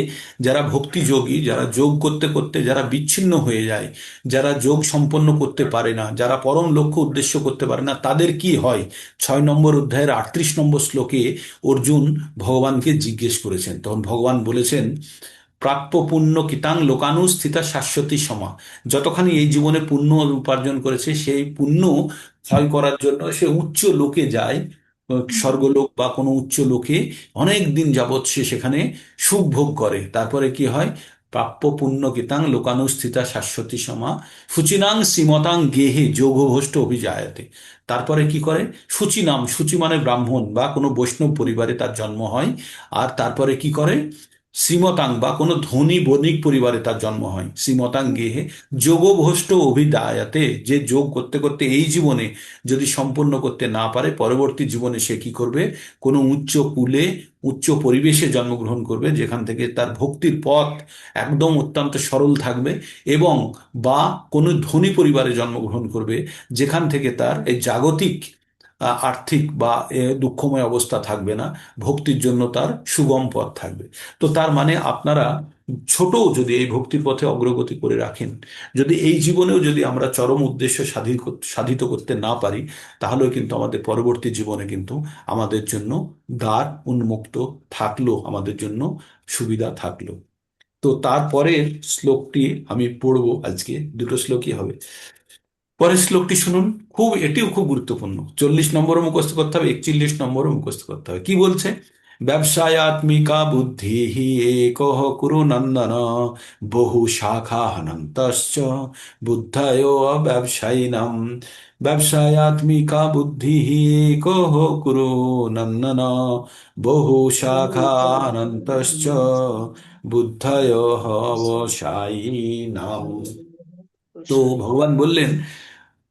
যারা ভক্তি যোগী, যারা যোগ করতে করতে যারা বিচ্ছিন্ন হয়ে যায়, যারা যোগ সম্পন্ন করতে পারে না, যারা পরম লক্ষ্য উদ্দেশ্য করতে পারে না, তাদের কি হয়? 6 নম্বর অধ্যায়ের 38 নম্বর শ্লোকে অর্জুন ভগবানকে জিজ্ঞেস করেছেন। তখন ভগবান বলেছেন, প্রাপ্য পুণ্য কিতাং লোকানুস্থিতা শাশ্বতী সমা। যতখানি এই জীবনে পুণ্য উপার্জন করেছে, সেই পুণ্য ক্ষয় করার জন্য সে উচ্চ লোকে যায়, স্বর্গলোক বা কোনো উচ্চ লোকে অনেক দিন যাবৎ সে সেখানে সুখ ভোগ করে। তারপরে কি হয়? প্রাপ্য পুণ্য কিতাং লোকানুস্থিতা শাশ্বতী সমা শুচিনাং শ্রীমতাং গেহে যোগভ্রষ্ট অভিজায়তে। তারপরে কি করে? শুচিনাম, শুচি মানে ব্রাহ্মণ বা কোনো বৈষ্ণব পরিবারে তার জন্ম হয়। আর তারপরে কি করে? শ্রীমতাং বা কোনো ধনী বণিক পরিবারে তার জন্ম হয়। শ্রীমতাং গেহে যোগভ্রষ্ট অভিদায়াতে, যে যোগ করতে করতে এই জীবনে যদি সম্পন্ন করতে না পারে, পরবর্তী জীবনে সে কি করবে? কোনো উচ্চ কুলে উচ্চ পরিবেশে জন্মগ্রহণ করবে, যেখান থেকে তার ভক্তির পথ একদম অত্যন্ত সরল থাকবে। এবং বা কোনো ধনী পরিবারে জন্মগ্রহণ করবে, যেখান থেকে তার এই জাগতিক আর্থিক বা দুঃখময় অবস্থা থাকবে না, ভক্তির জন্য তার সুগম পথ থাকবে। তো তার মানে আপনারা ছোট যদি এই ভক্তির পথে অগ্রগতি করে রাখেন, যদি এই জীবনেও যদি আমরা চরম উদ্দেশ্য সাধিত করতে না পারি, তাহলেও কিন্তু আমাদের পরবর্তী জীবনে কিন্তু আমাদের জন্য দ্বার উন্মুক্ত থাকলো, আমাদের জন্য সুবিধা থাকলো। তো তারপরের শ্লোকটি আমি পড়বো, আজকে 2টো শ্লোকই হবে। পরের শ্লোকটি শুনুন, এটিও খুব গুরুত্বপূর্ণ। 40 নম্বরও মুখস্থ করতে হবে, 41 নম্বরও মুখস্থ করতে হবে। কি বলছে? ব্যবসায়াত্মিকা বুদ্ধি একঃ কুরু নন্দন, বহু শাখা হনন্তশ্চ বুদ্ধয় ব্যবসায়িনাম। ব্যবসায়াত্মিকা বুদ্ধি একঃ কুরু নন্দন, বহু শাখা হনন্তশ্চ বুদ্ধয় ব্যবসায়িনাম। তো ভগবান বললেন,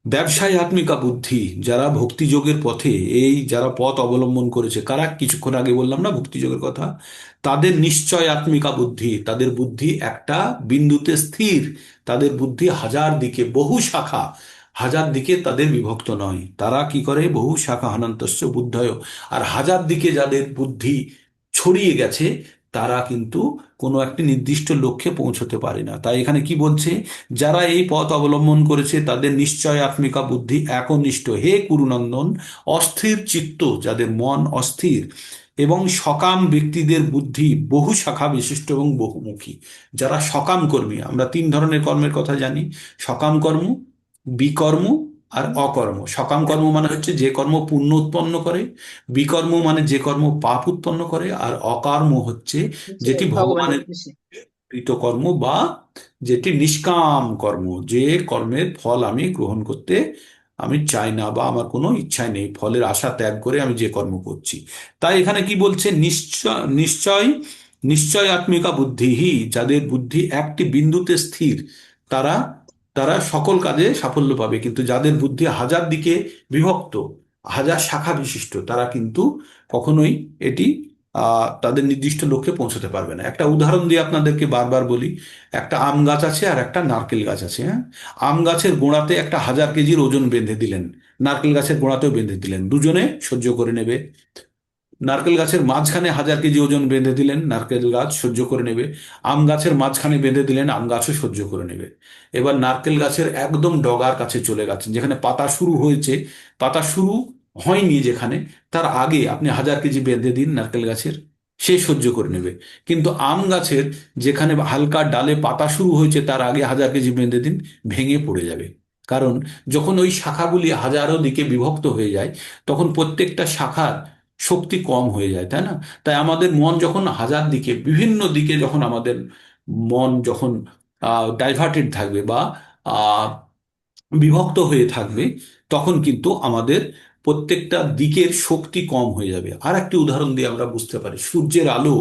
ব্যবসায় আত্মিকা বুদ্ধি, যারা ভক্তি যোগের পথে এই যারা পথ অবলম্বন করেছে, কারা? কিছুক্ষণ আগে বললাম না ভক্তি যোগের কথা। তাদের নিশ্চয় আত্মিকা বুদ্ধি, তাদের বুদ্ধি একটা বিন্দুতে স্থির। তাদের বুদ্ধি হাজার দিকে, বহু শাখা, হাজার দিকে তাদের বিভক্ত নয়। তারা কি করে? বহু শাখা হনন্তস্য বুদ্ধয়। আর হাজার দিকে যাদের বুদ্ধি ছড়িয়ে গেছে, তারা কিন্তু কোনো একটি নির্দিষ্ট লক্ষ্যে পৌঁছতে পারে না। তাই এখানে কি বলছে? যারা এই পথ অবলম্বন করেছে তাদের নিশ্চয় আত্মিকা বুদ্ধি একনিষ্ঠ। হে কুরুনন্দন, অস্থির চিত্ত, যাদের মন অস্থির, এবং সকাম ব্যক্তিদের বুদ্ধি বহু শাখা বিশিষ্ট এবং বহুমুখী। যারা সকাম কর্মী, আমরা 3 ধরনের কর্মের কথা জানি: সকাম কর্ম, বিকর্ম আর অকর্ম। সকাম কর্ম মানে হচ্ছে যে কর্ম পুণ্য উৎপন্ন করে, বিকর্ম মানে যে কর্ম পাপ উৎপন্ন করে, আর অকর্ম হচ্ছে যে যেটি ভগবানের ভগবানের উদ্দেশ্যে। কৃতকর্ম বা যেটি নিষ্কাম কর্ম, যে কর্মের ফল আমি গ্রহণ করতে আমি চাই না বা আমার কোনো ইচ্ছাই নেই, ফলের আশা ত্যাগ করে আমি যে কর্ম করছি। তাই এখানে কি বলছে? নিশ্চয় নিশ্চয় নিশ্চয় আত্মিকা বুদ্ধিহি, যাদের বুদ্ধি একটি বিন্দুতে স্থির, তারা তারা সকল কাজে সাফল্য পাবে। কিন্তু যাদের বুদ্ধি হাজার দিকে বিভক্ত, হাজার শাখা বিশিষ্ট, তারা কিন্তু কখনোই এটি তাদের নির্দিষ্ট লক্ষ্যে পৌঁছতে পারবে না। একটা উদাহরণ দিয়ে আপনাদেরকে বারবার বলি, একটা আম গাছ আছে আর একটা নারকেল গাছ আছে। হ্যাঁ, আম গাছের গোড়াতে একটা 1000 কেজির ওজন বেঁধে দিলেন, নারকেল গাছের গোড়াতেও বেঁধে দিলেন, দুজনে সহ্য করে নেবে। নারকেল গাছের মাঝখানে 1000 কেজি ওজন বেঁধে দিলেন, নারকেল গাছ সহ্য করে নেবে। আম গাছের মাঝখানে বেঁধে দিলেন, আম গাছও সহ্য করে নেবে। এবার নারকেল গাছের একদম ডগার কাছে চলে গেছেন, যেখানে পাতা শুরু হয়েছে, পাতা শুরু হয়নি যেখানে, তার আগে আপনি 1000 কেজি বেঁধে দিন নারকেল গাছের, সে সহ্য করে নেবে। কিন্তু আম গাছের যেখানে হালকা ডালে পাতা শুরু হয়েছে, তার আগে 1000 কেজি বেঁধে দিন, ভেঙে পড়ে যাবে। কারণ যখন ওই শাখাগুলি হাজারো দিকে বিভক্ত হয়ে যায়, তখন প্রত্যেকটা শাখার শক্তি কম হয়ে যায়, তাই না? তাই আমাদের মন যখন হাজার দিকে, বিভিন্ন দিকে যখন আমাদের মন যখন ডাইভার্টেড থাকবে বা আহ, বিভক্ত হয়ে থাকবে, তখন কিন্তু আমাদের প্রত্যেকটা দিকের শক্তি কম হয়ে যাবে। আর একটি উদাহরণ দিয়ে আমরা বুঝতে পারি, সূর্যের আলো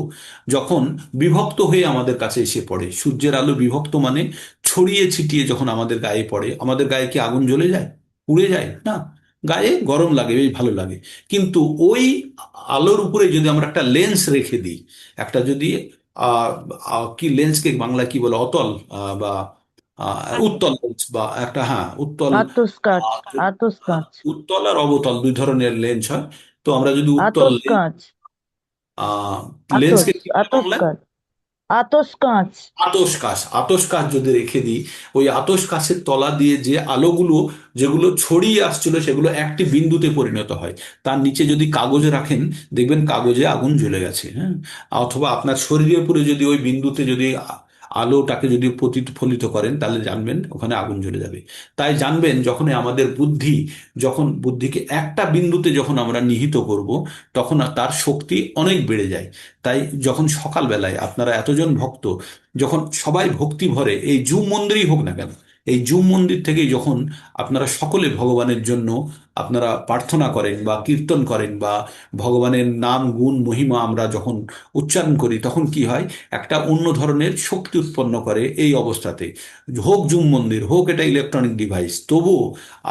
যখন বিভক্ত হয়ে আমাদের কাছে এসে পড়ে, সূর্যের আলো বিভক্ত মানে ছড়িয়ে ছিটিয়ে যখন আমাদের গায়ে পড়ে, আমাদের গায়ে কি আগুন জ্বলে যায়, পুড়ে যায় না? গায়ে গরম লাগে, বেশ ভালো লাগে। কিন্তু ওই আলোর উপরে যদি আমরা একটা লেন্স রেখে দিই, একটা যদি আহ কি লেন্সকে বাংলা কি বলে, অতল বা উত্তল লেন্স বা একটা, হ্যাঁ উত্তল, আতস কাচ, আহ, আতস কাচ, উত্তল আর অবতল দুই ধরনের লেন্স হয়। তো আমরা যদি উত্তল আতস কাচ, লেন্সকে আতস কি বলে আতস বাংলায়? কাচ, আতস কাচ। আতশ কাচ। আতশ কাচ যদি রেখে দিই, ওই আতশ কাচের তলা দিয়ে যে আলোগুলো যেগুলো ছড়িয়ে আসছিল, সেগুলো একটি বিন্দুতে পরিণত হয়। তার নিচে যদি কাগজ রাখেন, দেখবেন কাগজে আগুন জ্বলে গেছে, হ্যাঁ। অথবা আপনার শরীরের উপরে যদি ওই বিন্দুতে যদি আলোটাকে যদি প্রতিফলিত করেন, তাহলে জানবেন ওখানে আগুন জ্বলে যাবে। তাই জানবেন, যখন আমাদের বুদ্ধি, যখন বুদ্ধিকে একটা বিন্দুতে যখন আমরা নিহিত করব, তখন তার শক্তি অনেক বেড়ে যায়। তাই যখন সকালবেলায় আপনারা এতজন ভক্ত, যখন সবাই ভক্তি ভরে, এই জুম মন্দিরই হোক না কেন, এই জুম মন্দির থেকেই যখন আপনারা সকলে ভগবানের জন্য আপনারা প্রার্থনা করেন বা কীর্তন করেন, বা ভগবানের নাম গুণ মহিমা আমরা যখন উচ্চারণ করি, তখন কি হয়, একটা অন্য ধরনের শক্তি উৎপন্ন করে এই অবস্থাতে। হোক জুম মন্দির, হোক এটা ইলেকট্রনিক ডিভাইস, তবুও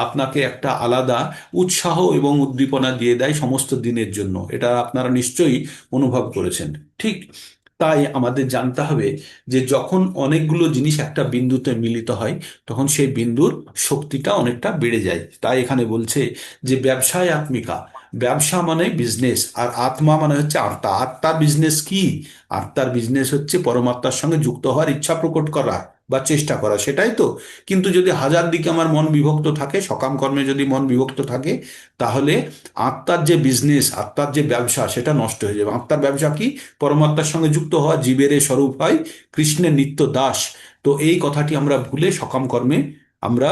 আপনাকে একটা আলাদা উৎসাহ এবং উদ্দীপনা দিয়ে দেয় সমস্ত দিনের জন্য। এটা আপনারা নিশ্চয়ই অনুভব করেছেন, ঠিক? তাই আমাদের জানতে হবে যে যখন অনেকগুলো জিনিস একটা বিন্দুতে মিলিত হয়, তখন সেই বিন্দুর শক্তিটা অনেকটা বেড়ে যায়। তাই এখানে বলছে যে ব্যবসায় আত্মিকা, ব্যবসা মানে বিজনেস, আর আত্মা মানে হচ্ছে আত্মা। আত্মার বিজনেস কি? আত্মার বিজনেস হচ্ছে পরমাত্মার সঙ্গে যুক্ত হওয়ার ইচ্ছা প্রকট করা বা চেষ্টা করা, সেটাই তো। কিন্তু যদি হাজার দিকে আমার মন বিভক্ত থাকে, সকাম কর্মে যদি মন বিভক্ত থাকে, তাহলে আত্মার যে বিজনেস, আত্মার যে ব্যবসা, সেটা নষ্ট হয়ে যাবে। আত্মার ব্যবসা কি? পরমাত্মার সঙ্গে যুক্ত হওয়া, জীবের এ স্বরূপ হয় কৃষ্ণের নিত্য দাস। তো এই কথাটি আমরা ভুলে সকাম কর্মে আমরা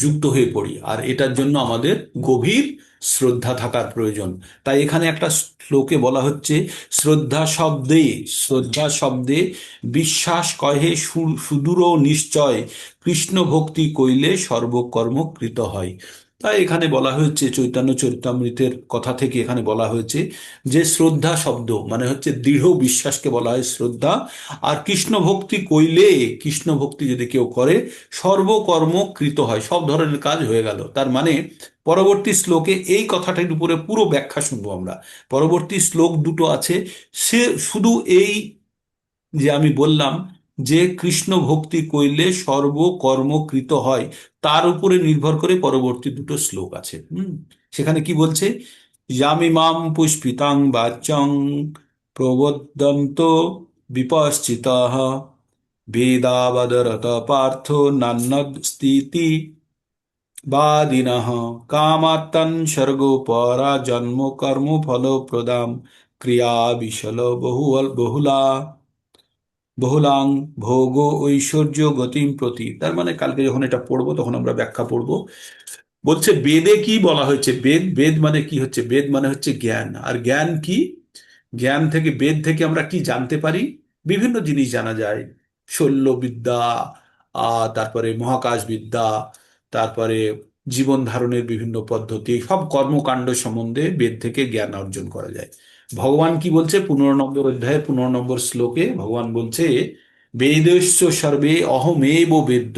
যুক্ত হয়ে পড়ি, আর এটার জন্য আমাদের গভীর শ্রদ্ধা থাকার প্রয়োজন। তাই এখানে একটা শ্লোকে বলা হচ্ছে, শ্রদ্ধা শব্দে, শ্রদ্ধা শব্দে বিশ্বাস কহে সুদূর নিশ্চয়, কৃষ্ণ ভক্তি কইলে সর্বকর্ম কৃত হয়। তাই এখানে বলা হয়েছে, চৈতন্য চরিতামৃতের কথা থেকে এখানে বলা হয়েছে যে শ্রদ্ধা শব্দ মানে হচ্ছে দৃঢ় বিশ্বাসকে বলা হয় শ্রদ্ধা। আর কৃষ্ণ ভক্তি কইলে, কৃষ্ণ ভক্তি যদি কেউ করে, সর্বকর্ম কৃত হয়, সব ধরনের কাজ হয়ে গেল। তার মানে পরবর্তী শ্লোকে এই কথাটার উপরে পুরো ব্যাখ্যা শুনবো আমরা। পরবর্তী শ্লোক দুটো আছে, সে শুধু এই যে আমি বললাম যে কৃষ্ণ ভক্তি কইলে সর্বকর্ম কৃত হয়, তার উপরে নির্ভর করে পরবর্তী দুটো শ্লোক আছে। সেখানে কি বলছে, ইয়ামিমাম পুষ্পিতাং বাচ্যং প্রবদন্ত বিপশ্চিতাঃ বেদাবদরত পার্থ নান্যস্তিতি বাদিনঃ কামাত্তন স্বর্গোপরা জন্ম কর্ম ফল প্রদাম ক্রিয়া বিশল বহুলা বহুলাং ভোগ ঐশ্বর্য গতিম প্রতি। তার মানে কালকে যখন এটা পড়বো, তখন আমরা ব্যাখ্যা পড়বো। বলছে বেদে কি বলা হয়েছে, বেদ, বেদ মানে কি হচ্ছে, বেদ মানে হচ্ছে জ্ঞান। আর জ্ঞান কি? জ্ঞান থেকে, বেদ থেকে আমরা কি জানতে পারি? বিভিন্ন জিনিস জানা যায়। শল্য বিদ্যা, তারপরে মহাকাশ বিদ্যা, তারপরে জীবন ধারণের বিভিন্ন পদ্ধতি, সব কর্মকাণ্ড সম্বন্ধে বেদ থেকে জ্ঞান অর্জন করা যায়। ভগবান কি বলছে 15 নম্বর অধ্যায়ে 15 নম্বর শ্লোকে? ভগবান বলছে, বেদস্য সর্বে অহমেব বেদ্য।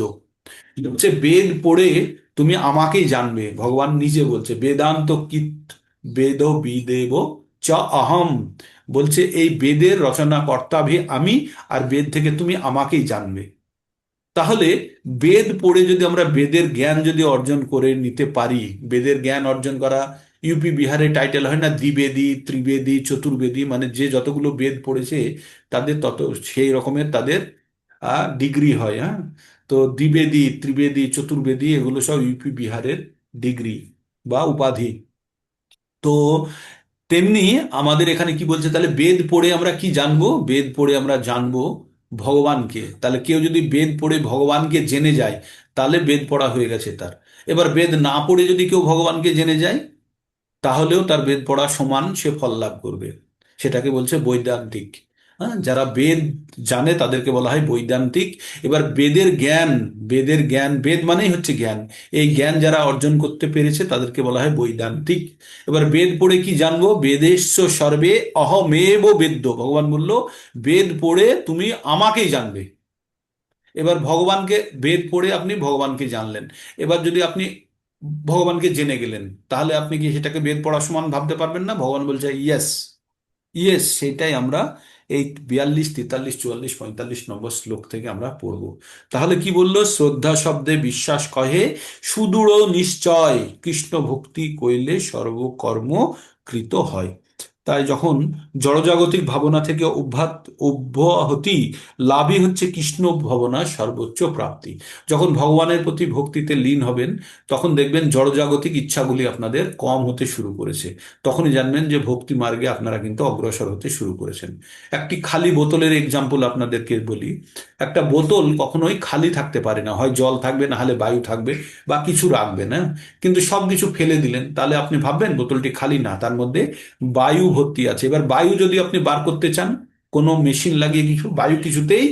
হচ্ছে বেদ পড়ে তুমি আমাকেই জানবে। ভগবান নিজে বলছে, বেদান্ত কিত বেদ বিদেব চ অহম। বলছে এই বেদের রচনাকর্তা ভি আমি, আর বেদ থেকে তুমি আমাকেই জানবে। তাহলে বেদ পড়ে যদি আমরা বেদের জ্ঞান যদি অর্জন করে নিতে পারি, বেদের জ্ঞান অর্জন করা ইউপি বিহারে টাইটেল হয় না দ্বিবেদী, ত্রিবেদী, চতুর্বেদী, মানে যে যতগুলো বেদ পড়েছে তাদের তত সেই রকমের তাদের ডিগ্রি হয়। হ্যাঁ, তো দ্বিবেদী, ত্রিবেদী, চতুর্বেদী এগুলো সব ইউপি বিহারের ডিগ্রি বা উপাধি। তো তেমনি আমাদের এখানে কি বলছে, তাহলে বেদ পড়ে আমরা কি জানবো? বেদ পড়ে আমরা জানবো ভগবানকে। তাহলে কেউ যদি বেদ পড়ে ভগবানকে জেনে যায়, তাহলে বেদ পড়া হয়ে গেছে তার। এবার বেদ না পড়ে যদি কেউ ভগবানকে জেনে যায়, তাহলেও তার বেদ পড়া সমান, সে ফল লাভ করবে। সেটাকে বলছে বৈদান্তিক। হ্যাঁ, যারা বেদ জানে তাদেরকে বলা হয় বৈদান্তিক। এবার বেদের জ্ঞান, বেদ মানেই হচ্ছে জ্ঞান, এই জ্ঞান যারা অর্জন করতে পেরেছে তাদেরকে বলা হয় বৈদান্তিক। এবার বেদ পড়ে কি জানবো? বেদেশ্ব সর্বে অহমেব বেদ্য, ভগবান বলল বেদ পড়ে তুমি আমাকেই জানবে। এবার ভগবানকে, বেদ পড়ে আপনি ভগবানকে জানলেন। এবার যদি আপনি ভগবানকে জেনে গেলেন, তাহলে আপনি কি সেটাকে বেদ পড়া সমান ভাবতে পারবেন না? ভগবান বলছে ইয়েস, ইয়েস, সেটাই আমরা এই 42, 43, 44, 45 নম্বর শ্লোক থেকে আমরা পড়ব। তাহলে কি বললো? শ্রদ্ধা শব্দে বিশ্বাস কহে, সুদৃঢ় নিশ্চয় কৃষ্ণ ভক্তি কইলে সর্বকর্ম কৃত হয়। তাই যখন জড়জাগতিক ভাবনা থেকে অব্যাহতি লাভই হচ্ছে কৃষ্ণ ভাবনার সর্বোচ্চ প্রাপ্তি। যখন ভগবানের প্রতি ভক্তিতে লীন হবেন, তখন দেখবেন জড়জাগতিক ইচ্ছাগুলি আপনাদের কম হতে শুরু করেছে। তখনই জানবেন যে ভক্তি মার্গে আপনারা কিন্তু অগ্রসর হতে শুরু করেছেন। একটি খালি বোতলের এক্সাম্পল আপনাদেরকে বলি। একটা বোতল কখনোই খালি থাকতে পারে না, হয় জল থাকবে, না হলে বায়ু থাকবে, বা কিছু রাখবে না। কিন্তু সব কিছু ফেলে দিলেন, তাহলে আপনি ভাববেন বোতলটি খালি না, তার মধ্যে বায়ু ভর্তি আছে। এবার বায়ু যদি আপনি বার করতে চান, কোনো মেশিন লাগিয়ে কিছু, বায়ু কিছুতেই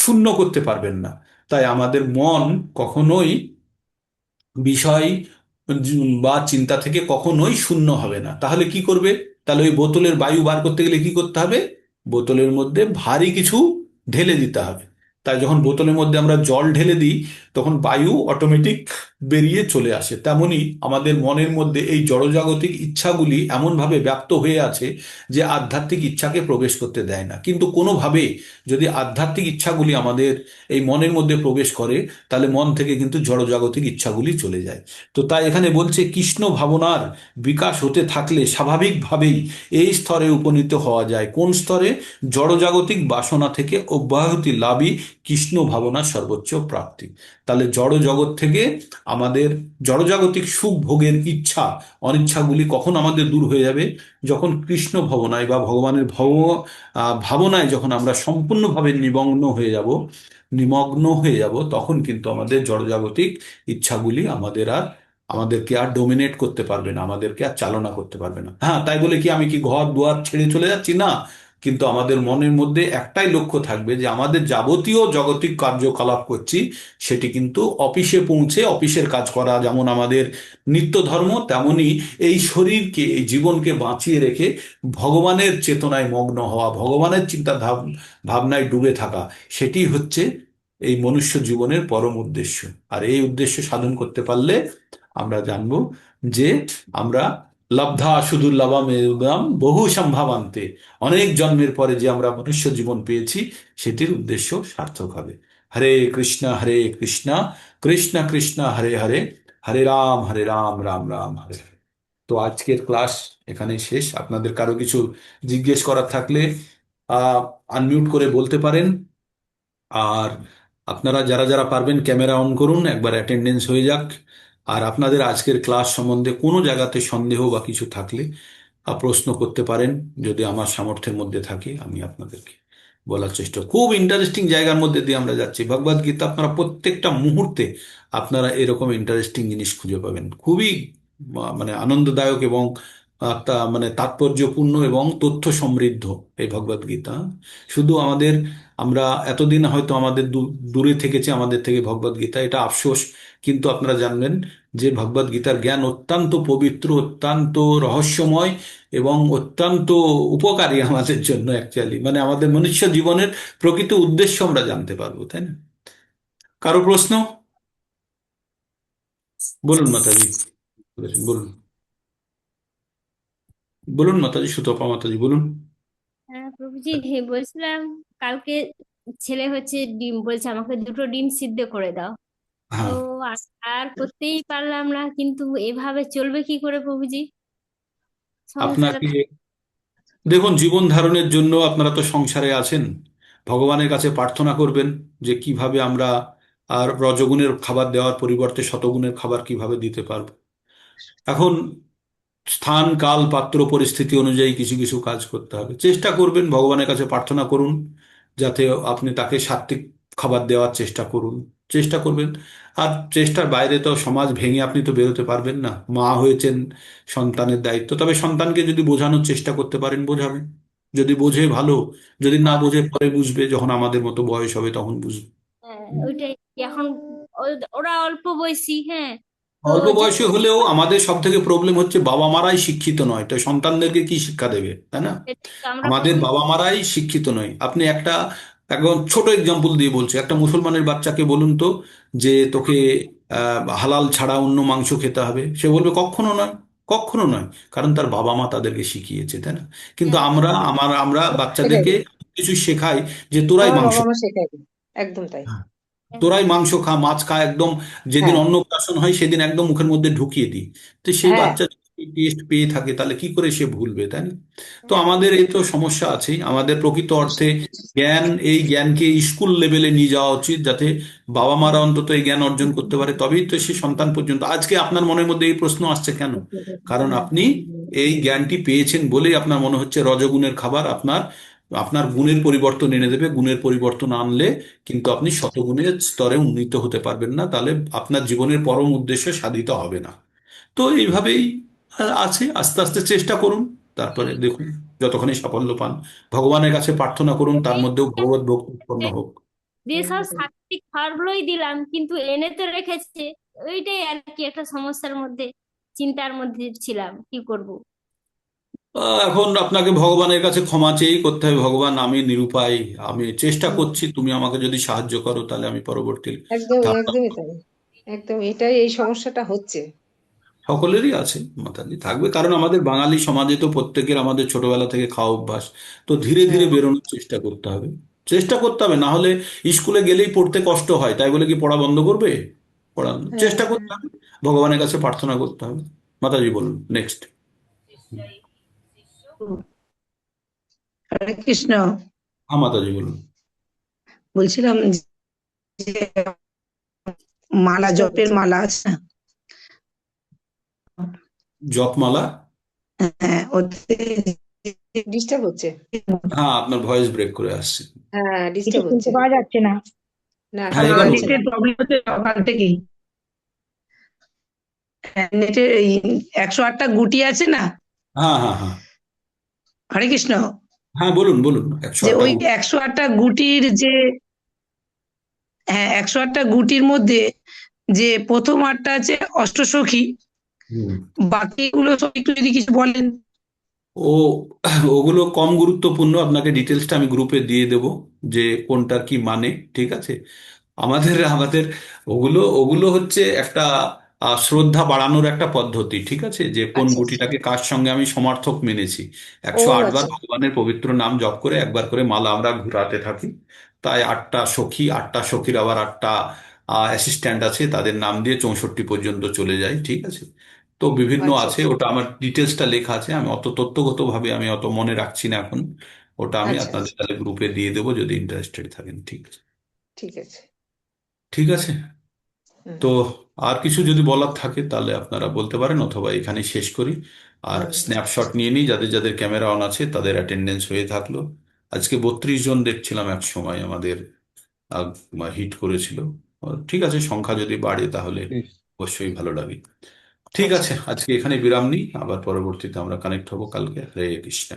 শূন্য করতে পারবেন না। তাই আমাদের মন কখনোই বিষয় বা চিন্তা থেকে কখনোই শূন্য হবে না। তাহলে কি করবে? তাহলে ওই বোতলের বায়ু বার করতে গেলে কি করতে হবে? বোতলের মধ্যে ভারী কিছু ঢেলে দিতে হবে। তাই যখন বোতলের মধ্যে আমরা জল ঢেলে দিই, তখন বায়ু অটোমেটিক বেরিয়ে চলে আসে। তেমনি আমাদের মনের মধ্যে এই জড়জাগতিক ইচ্ছাগুলি এমনভাবে ব্যাপ্ত হয়ে আছে যে আধ্যাত্মিক ইচ্ছাকে প্রবেশ করতে দেয় না। কিন্তু কোনোভাবে যদি আধ্যাত্মিক ইচ্ছাগুলি আমাদের এই মনের মধ্যে প্রবেশ করে, তাহলে মন থেকে কিন্তু জড়জাগতিক ইচ্ছাগুলি চলে যায়। তো তাই এখানে বলছে কৃষ্ণ ভাবনার বিকাশ হতে থাকলে স্বাভাবিকভাবেই এই স্তরে উপনীত হওয়া যায়। কোন স্তরে? জড়জাগতিক বাসনা থেকে অব্যাহতি লাভই কৃষ্ণ ভাবনার সর্বোচ্চ প্রাপ্তি। তাহলে জড় জগৎ থেকে আমাদের জড়জাগতিক সুখ ভোগের ইচ্ছা, অনিচ্ছাগুলি কখন আমাদের দূর হয়ে যাবে? যখন কৃষ্ণ ভাবনায় বা ভগবানের ভাবনায় যখন আমরা সম্পূর্ণভাবে নিমগ্ন হয়ে যাব, তখন কিন্তু আমাদের জড়জাগতিক ইচ্ছাগুলি আমাদেরকে আর ডোমিনেট করতে পারবে না, আমাদেরকে আর চালনা করতে পারবে না। হ্যাঁ, তাই বলে কি আমি কি ঘর দুয়ার ছেড়ে চলে যাচ্ছি? না। কিন্তু আমাদের মনের মধ্যে একটাই লক্ষ্য থাকবে, যে আমাদের যাবতীয় জগতিক কার্যকলাপ করছি, সেটি কিন্তু অফিসে পৌঁছে অফিসের কাজ করা যেমন আমাদের নিত্য ধর্ম, তেমনি এই শরীরকে, এই জীবনকে বাঁচিয়ে রেখে ভগবানের চেতনায় মগ্ন হওয়া, ভগবানের ভাবনায় ডুবে থাকা, সেটি হচ্ছে এই মনুষ্য জীবনের পরম উদ্দেশ্য। আর এই উদ্দেশ্য সাধন করতে পারলে আমরা জানবো যে আমরা লব্ধা সুদুর্লভম বহু সম্ভাবান্তে, অনেক জন্মের পরে যে আমরা মনুষ্য জীবন পেয়েছি, সেটির উদ্দেশ্য সার্থক হবে। হরে কৃষ্ণ কৃষ্ণ কৃষ্ণ হরে হরে, হরে রাম রাম রাম হরে হরে। তো আজকের ক্লাস এখানে শেষ। আপনাদের কারো কিছু জিজ্ঞেস করার থাকলে আনমিউট করে বলতে পারেন। আর আপনারা যারা যারা পারবেন ক্যামেরা অন করুন, একবার অ্যাটেন্ডেন্স হয়ে যাক। আর আপনাদের আজকের ক্লাস সম্বন্ধে কোনো জায়গাতে সন্দেহ বা কিছু থাকলে প্রশ্ন করতে পারেন। যদি আমার সামর্থ্যের মধ্যে থাকে আমি আপনাদেরকে বলার চেষ্টা। খুব ইন্টারেস্টিং জায়গার মধ্যে দিয়ে আমরা যাচ্ছি। ভগবদ গীতা আপনারা প্রত্যেকটা মুহূর্তে আপনারা এরকম ইন্টারেস্টিং জিনিস খুঁজে পাবেন। খুবই মানে আনন্দদায়ক এবং মানে তাৎপর্যপূর্ণ এবং তথ্য সমৃদ্ধ এই ভগবদ গীতা। শুধু আমরা এতদিন হয়তো আমাদের দূরে থেকেছে আমাদের থেকে ভগবদ গীতা, এটা আফসোস। কিন্তু আপনারা জানবেন যে ভগবদ গীতার জ্ঞান অত্যন্ত পবিত্র, অত্যন্ত রহস্যময় এবং অত্যন্ত উপকারী আমাদের জন্য। অ্যাকচুয়ালি মানে আমাদের মনুষ্য জীবনের প্রকৃত উদ্দেশ্য আমরা জানতে পারবো, তাই না? কারো প্রশ্ন? বলুন মাতাজি, বলুন বলুন মাতাজি, সুতপা মাতাজি বলুন। হ্যাঁ প্রভুজি, বলছিলাম কালকে ছেলে হচ্ছে ডিম বলছে আমাকে 2টো ডিম সিদ্ধ করে দাও। তো হ্যাঁ, আর আর করতেই পারলাম না, কিন্তু এভাবে চলবে কি করে প্রভুজি? সংসারে আপনাকে দেখুন, জীবন ধারণের জন্য আপনারা তো সংসারে আছেন, ভগবানের কাছে প্রার্থনা করবেন যে কিভাবে আমরা আর রজগুণের খাবার দেওয়ার পরিবর্তে শতগুণের খাবার কিভাবে দিতে পারবো। এখন স্থান কাল পাত্র পরিস্থিতি অনুযায়ী কিছু কিছু কাজ করতে হবে, চেষ্টা করবেন, ভগবানের কাছে প্রার্থনা করুন যাতে আপনি তাকে সাত্বিক খাবার দেওয়ার চেষ্টা করুন, চেষ্টা করবেন। আর চেষ্টার বাইরে তো সমাজ ভেঙে আপনি তো বেরোতে পারবেন না, মা হয়েছেন, সন্তানের দায়িত্ব, তবে সন্তানকে যদি বোঝানোর চেষ্টা করতে পারেন বোঝাবেন, যদি বোঝে ভালো, যদি না বোঝে পরে বুঝবে, যখন আমাদের মতো বয়স হবে তখন বুঝবে। হ্যাঁ, ওইটাই এখন ওরা অল্প বয়সী, হ্যাঁ, তো অল্প যখন বয়সী হলেও আমাদের সব থেকে প্রবলেম হচ্ছে বাবা মারাই শিক্ষিত নয়, তো সন্তানদেরকে কি শিক্ষা দেবে, তাই না? আমরা আমাদের বাবা মারাই শিক্ষিত নয়। আপনি একটা একদম ছোট এক্সাম্পল দিয়ে বলছি, একটা মুসলমানের বাচ্চাকে বলুন তো যে তোকে হালাল ছাড়া অন্য মাংস খেতে হবে, সে বলবে কখনো নয়, কখনো নয়, কারণ তার বাবা মা তাদেরকে শিখিয়েছে, তাই না? কিন্তু হ্যাঁ, আমরা সেটাই বাচ্চাদেরকে কিছু শেখাই যে তোরাই আমার মাংস, বাবা মা শেখায় একদম তাই। হ্যাঁ, তোরাই মাংস খা, মাছ খা, একদম যেদিন হ্যাঁ অন্নপ্রাশন হয় সেদিন একদম মুখের মধ্যে ঢুকিয়ে দিই। তো সেই হ্যাঁ বাচ্চা টেস্ট পেয়ে থাকে তাহলে কি করে সে ভুলবে, তাই না? তো আমাদের এই তো সমস্যা আছে, আমাদের প্রকৃত অর্থে এই জ্ঞানকে স্কুল লেভেলে নিয়ে যাওয়া উচিত, যাতে বাবা মারা অন্তত এই জ্ঞান অর্জন করতে পারে, তবেই তো সে সন্তান পর্যন্ত। আজকে আপনার মনের মধ্যে এই প্রশ্ন আসছে কেন? কারণ আপনি এই জ্ঞানটি পেয়েছেন বলেই আপনার মনে হচ্ছে রজগুণের খাবার আপনার আপনার গুণের পরিবর্তন এনে দেবে, গুণের পরিবর্তন আনলে কিন্তু আপনি শতগুণের স্তরে উন্নীত হতে পারবেন না, তাহলে আপনার জীবনের পরম উদ্দেশ্য সাধিত হবে না। তো এইভাবেই আছে, আস্তে আস্তে চেষ্টা করুন, তারপরে দেখুন যতখানি সাফল্য পান। ভগবানের কাছে প্রার্থনা করুন তার মধ্যেও ভগবত ভক্তি উৎপন্ন হোক। দিয়ে সব সাত্বিক খাবারগুলোই দিলাম, কিন্তু এনে তো রেখেছে। ওইটাই আর কি একটা সমস্যার মধ্যে, চিন্তার মধ্যে ছিলাম কি করব। এখন আপনাকে ভগবানের কাছে ক্ষমা চেয়েই করতে হবে, ভগবান আমি নিরুপায়, আমি চেষ্টা করছি, তুমি আমাকে যদি সাহায্য করো তাহলে আমি পরবর্তী ধাপটা। একদমই তাই, একদম এটাই এই সমস্যাটা হচ্ছে। সকলেরই আছে, মাতাজি থাকবে, কারণ আমাদের বাঙালি সমাজে তো প্রত্যেকের আমাদের ছোটবেলা থেকে খাওয়া অভ্যাস, তো ধীরে ধীরে হ্যাঁ বেরোনোর চেষ্টা করতে হবে, চেষ্টা করতে হবে, না হলে স্কুলে গেলেই পড়তে কষ্ট হয় তাই বলে কি পড়া বন্ধ করবে? পড়া হ্যাঁ চেষ্টা করতে হবে, ভগবানের কাছে প্রার্থনা করতে হবে। মাতাজি বলুন নেক্সট। হরে কৃষ্ণ। হ্যাঁ মাতাজি বলুন। বলছিলাম যে মালা, জপের মালা আছে না, জপমালা? হ্যাঁ ওতে ডিস্টার্ব হচ্ছে। হ্যাঁ আপনার ভয়েস ব্রেক করে আসছে। হ্যাঁ কিছু ডিস্টার্ব শুনতে হচ্ছে পাওয়া যাচ্ছে না। না, হ্যাঁ শোনা এবার যাচ্ছে বলুন। না। প্রবলেম হচ্ছে সকাল থেকেই। হ্যাঁ নেটের এই 108টা গুটি আছে না। হ্যাঁ হ্যাঁ হ্যাঁ হরে কৃষ্ণ। হ্যাঁ বলুন বলুন, একশো যে আটটা ওই 108টা গুটির যে, হ্যাঁ 108টা গুটির মধ্যে যে প্রথম 8টা আছে অষ্টসখী, হুম। বাকিগুলো সব একটু যদি কিছু বলেন। ও ওগুলো কম গুরুত্বপূর্ণ, আপনাকে ডিটেলসটা আমি গ্রুপে দিয়ে দেব যে কোনটার কি মানে, ঠিক আছে? আমাদের আমাদের ওগুলো ওগুলো হচ্ছে একটা শ্রদ্ধা বাড়ানোর একটা পদ্ধতি, ঠিক আছে, যে কোন আচ্ছা আচ্ছা। গুটিটাকে কার সঙ্গে আমি সমার্থক মেনেছি। ও 108 বার আচ্ছা ভগবানের পবিত্র নাম জপ করে একবার করে মালা আমরা ঘুরাতে থাকি, তাই 8টা সখী, 8টা সখীর আবার 8টা অ্যাসিস্ট্যান্ট আছে, তাদের নাম দিয়ে 64 পর্যন্ত চলে যায়, ঠিক আছে? তো বিভিন্ন আচ্ছা আছে, আচ্ছা ওটা আমার ডিটেলসটা লেখা আছে, আমি অত তথ্যগত ভাবে আমি অত মনে রাখছি না এখন, ওটা আমি আচ্ছা আপনাদের আচ্ছা। তাহলে গ্রুপে দিয়ে দেবো যদি ইন্টারেস্টেড থাকেন, ঠিক আছে? ঠিক আছে। ঠিক আছে। হুম তো আর কিছু যদি বলার থাকে তাহলে আপনারা বলতে পারেন, অথবা এখানে শেষ করি। আর হুম। স্ন্যাপশট নিয়ে নিই, যাদের যাদের ক্যামেরা অন আছে তাদের অ্যাটেন্ডেন্স হয়ে থাকলো। আজকে 32 জন দেখছিলাম এক সময় আমাদের হিট করেছিল। ঠিক আছে, সংখ্যা যদি বাড়ে তাহলে ইস, অবশ্যই ভালো লাগে। ঠিক আচ্ছা। আছে, আজকে এখানে বিরাম নিই, আবার পরবর্তীতে আমরা কানেক্ট হবো কালকে। হরে কৃষ্ণ।